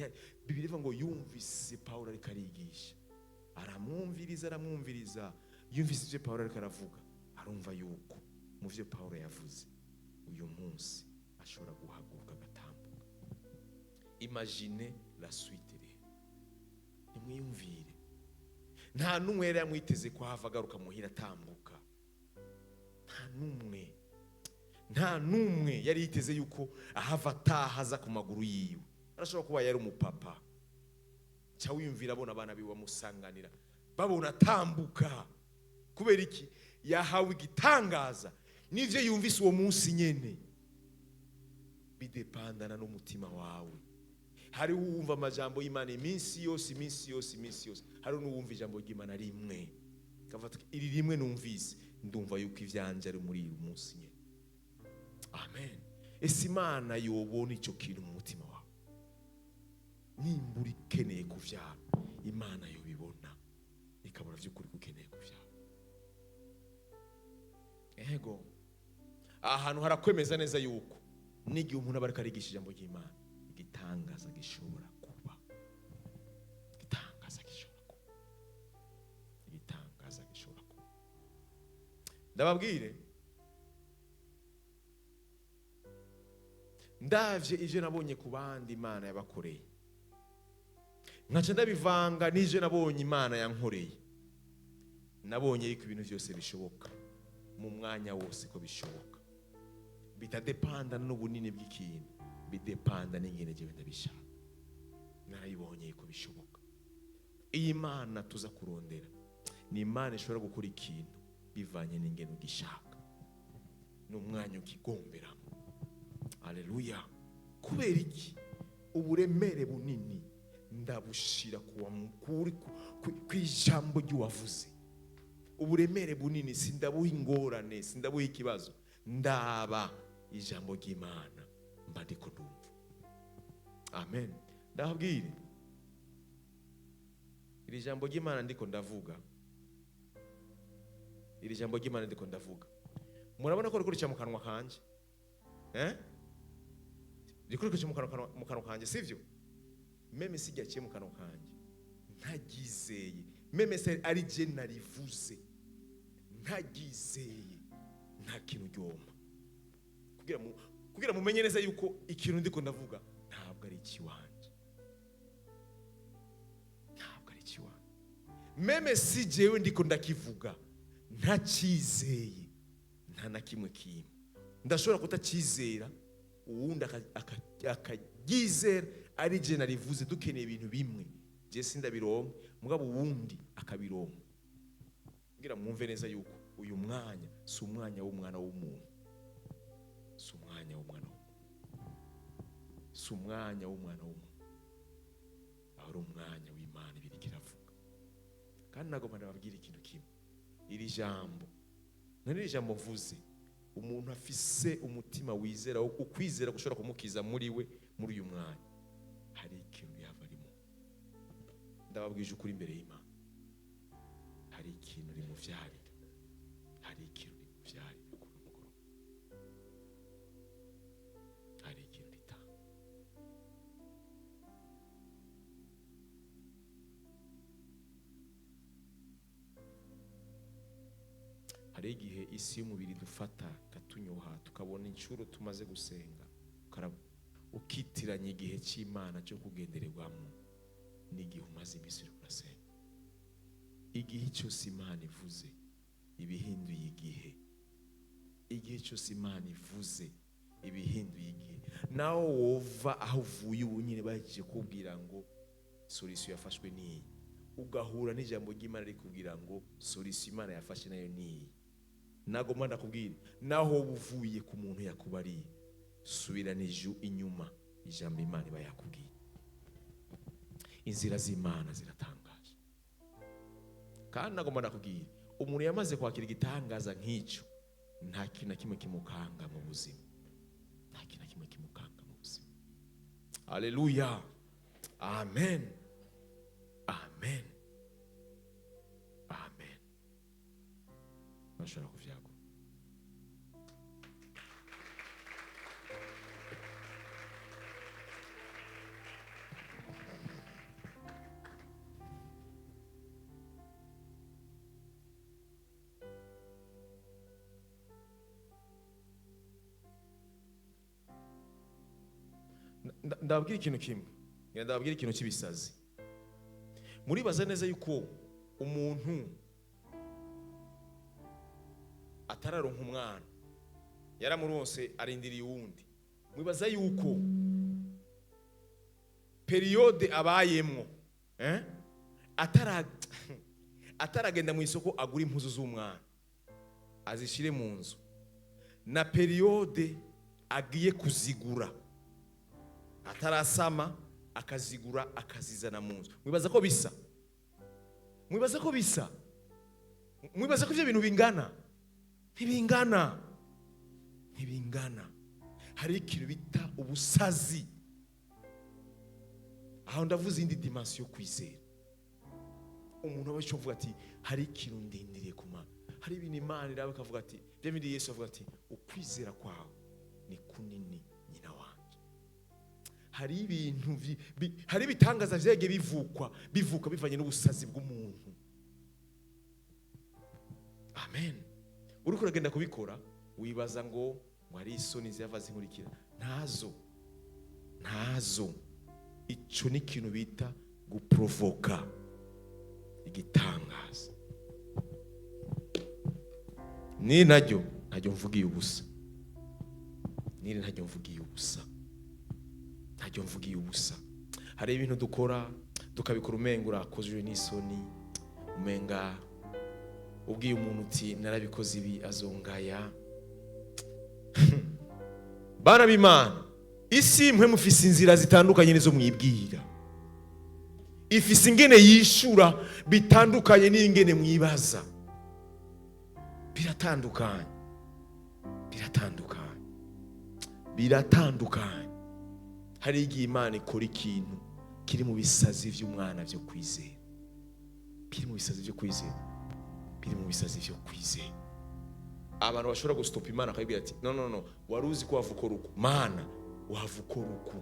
Bibiliya ivuga ngo yumvise Paulo ariko arigisha, aramwumviriza, yumvise ivyo Paulo ariko aravuga, arumva yuko mu vyo Paulo yavuze uyu munsi ashobora guhaguruka agatambuka. Imagine la suite rero, nimwiyumvire. Nta numwe yari yamwiteze ko hava agaruka muhira atambuka. Nta numwe yari yiteze yuko ahava atahaza ku maguru yiwe. Arashobora kuba yari umupapa, cya wiyumvira abona abana biwe bamusanganira babona atambuka. Kubera iki? Yahawe igitangaza n'ivyo yumvise uwo munsi nyene. Bidepandana n'umutima wawe. Hari uwumva amajambo y'Imana iminsi yose, hari n'uwumva ijambo ry'Imana rimwe kavuga iri rimwe numvise ndumva yuko ivyanje ari muri uyu munsi nyene. Amen. Ese Imana yobona ico kintu mu mutima wawe? nimba uri keneye kuvyara Imana yo bibona ikabura vy'ukuri kukeneye kuvyara. Ego ahantu harakwemeza neza yuko n'igihe umuntu aba ariko arigisha ijambo ry'Imana igitangaza gishobora kuba, igitangaza gishobora kuba, igitangaza gishobora kuba. Ndababwire ndavye ivyo nabonye ku bandi Imana yabakoreye, nkaca ndabivanga n'ivyo nabonye Imana yankoreye. Nabonye yuko ibintu byose bishoboka mu mwanya wose, ko bishoboka bitadepanda n'ubunini bw'ikintu, bidepanda n'ingene jewe ndabishaka. Narayibonye ko bishoboka. Iyi Imana tuza kurondera ni Imana ishobora gukora ikintu bivanye n'ingene ugishaka n'umwanya ukigomberamo. Haleluya. Kubera iki? Uburemere bunini ndabushira ku ijambo ry'uwavuze. Uburemere bunini sindabuha ingorane, sindabuha ikibazo, ndaba ijambo ry'Imana mba ndiko ndumva. Amen. Ndababwire iri jambo ry'Imana ndiko ndavuga, iri jambo ry'Imana ndiko ndavuga, murabona ko rikurikiye mu kanwa kanje? Rikurikiye mu kanwa kanje, sivyo? Meme sigaciye mu kanwa kanje ntagizeye, meme se ari je narivuze ntagizeye, nta kintu ryoma kugira mumenye neza yuko ikintu ndiko ndavuga ntabwo ari ikiwanje, ntabwo ari ikiwanje. Meme si jewe ndiko ndakivuga ntacizeye, nta na kimwe kimwe. Ndashobora kutakizera uwundi akagizera ari je narivuze, dukeneye ibintu bimwe, je sindabironka mugabo uwundi akabironka. Kugira mwumve neza yuko uyu mwanya si umwanya w'umwana w'umuntu, si umwanya w'umwana w'umuntu, si umwanya w'umwana w'umuntu, ari umwanya w'Imana ibiriko iravuga. Kandi nagomba ndababwira ikintu kimwe, iri jambo nari jambo mvuze, umuntu afise umutima wizera, ukwizera gushobora kumukiza muri we muri uyu mwanya, hari ikintu yava arimo. Ndababwije ukuri imbere y'Imana, hari ikintu rimuvyarira, hari ikintu rimuvyarira kuri mugoroba, hari ikintu ritanga. Hari igihe isi y'umubiri dufata katunyoha, tukabona inshuro tumaze gusenga, ukitiranya igihe cy'Imana cyo kugendererwamo n'igihe umaze iminsi uri kurasenga. Igihe cyose Imana ivuze ibihinduye igihe, igihe cyose Imana ivuze ibihinduye igihe. Naho wova aho uvuye ubu nyine bagiye kubwira ngo solution yafashwe niyi, ugahura n'ijambo ry'Imana rikubwira ngo solution Imana yafashe nayo niyi, nagomba ndakubwira naho uvuye ku muntu yakubariye, subira inyuma ijambo Imana iba yakubwiye. Inzira z'Imana ziratangaje. Kandi nagomba ndakubwira umuntu yamaze kwakira igitangaza nk'icyo, nta kintu na kimwe kimukanga mu buzima, nta kintu na kimwe kimukanga mu buzima. Haleluya. Amen. Amen. Amen. Bashobora kuvyagura. Ndababwira ikintu kimwe, ndababwira ikintu cy'ibisazi. Muribaza neza yuko umuntu atararonka umwana, yaramuronse arindiriye uwundi. Mwibaza yuko periode abayemwo ataragenda mu isoko agura impuzu z'umwana azishire mu nzu, na periode agiye kuzigura atarasama akazigura akazizana mu nzu. Mwibaza ko bisa? Mwibaza ko bisa? Mwibaza ko ibyo bintu bingana? Ntibingana, ntibingana. Hari ikintu bita ubusazi. aho ndavuze indi dimension yo kwizera. Umuntu aba avuga ati hari ikintu ndindiriye ku Mana, hari ibintu Imana irabe akavuga ati byemiri Yesu avuga ati ukwizera kwawe ni kunini nyina wanje. Hari ibintu hari bitangaza vyege bivuka bivanye n'ubusazi bw'umuntu. Amen. Uriko uragenda kubikora wibaza ngo ari isoni ziyava zinkurikira. Ntazo. Ico ni ikintu bita guprovoka igitangaza. Ni najyo mvugiye ubusa. Ntajyo mvugiye ubusa. Hari ibintu dukora tukabikora umenga urakozwe n'isoni, umenga ubwiye umuntu uti narabikoze ibi azongaya. Bana b'Imana, isi mwe mufise inzira zitandukanye nizo mwibwira. Ifise ingene yishura bitandukanye n'ingene mwibaza. Biratandukanye. Hari igihe Imana ikora ikintu kiri mu bisazi vy'umwana vyo kwizera. Abantu bashobora gustopa Imana akayibwira ati no waruzi ko wavukora uku. Mana wavukora uku.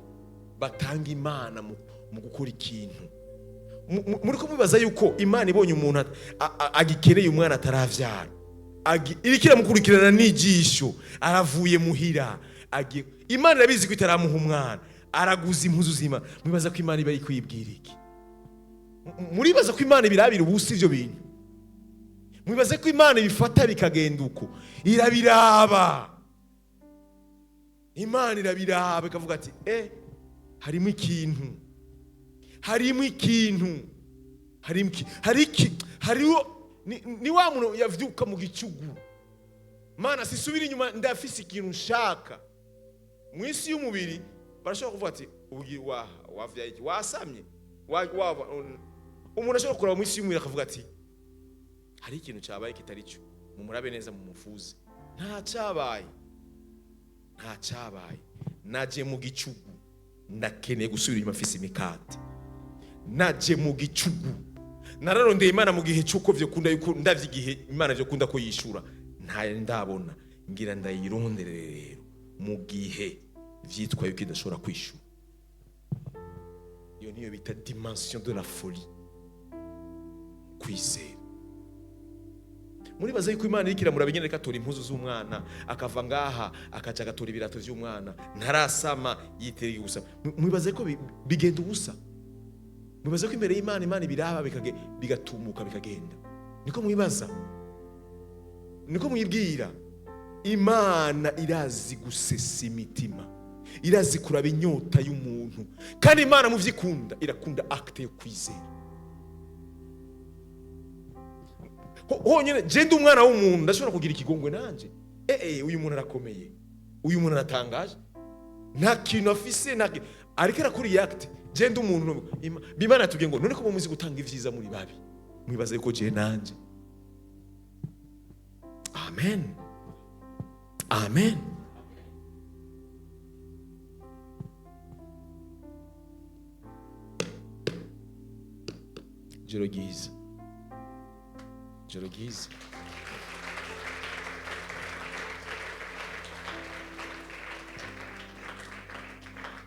Batanga Imana mu gukora ikintu. Muri ko mubaza yuko Imana ibonye umuntu agikeneye umwana ataravyara, irikira mukurikirana n'ijisho, aravuye muhira, Imana irabizi ko itaramuha umwana, araguza impuzu z'Imana. Mubaza ko Imana iba yikwibwira iki? Muribaza ko Imana birabira ubusa ivyo bintu? Mubaza ko Imana bifata bikagenda uko? Irabiraba. Imana irabiraba ikavuga ati harimo ikintu. Ni wa muntu yavyuka mu gicugu. Mana sisubira inyuma, ndafise ikintu nshaka. Mwisi y'umubiri barashobora kuvuga ati ubugi wavyaye iki, wasamye, umuntu ashobora kuraba mwisi y'umubiri akavuga ati hari ikintu cyabaye kitari cyo, mumurabe neza mu mufuzi. Nta cyabaye. Naje mu gicugu, ndakeneye gusubira inyuma afise imikate. Naje mu gicugu, nararondeye Imana mu gihe cyuko vyo kunda yuko ndavye igihe Imana vyo kunda ko yishura, ntaye ndabona, ngira ndayirondere rero mu gihe vyitwa yuko idashobora kwishura. Iyo niyo bita dimension de la folie, kwizera. Muri baza yuko Imana irikira murabinyene akatora impuzu z'umwana, akava ngaha akaca agatora ibirato vy'umwana, ntarasama yitereye gusa. Mwibaze ko bigenda ubusa. Mwibaze ko imbere y'Imana biraba bigatumuka bikagenda. Niko mwibaza? Niko mwibwira? Imana irazi gusesa imitima, irazi kuraba inyota y'umuntu, kandi Imana mu vyikunda irakunda acte yo kwizera. Honyene je umwana w'umuntu ndashobora kugira ikigongwe nanje. Uyu muntu arakomeye, uyu muntu aratangaje, nta kintu afise, ariko arakuri react. Je umuntu Imana yatubwiye ngo none ko muzi gutanga ivyiza muri babi, mwibaza yuko je nanje. Amen. Joro ryiza.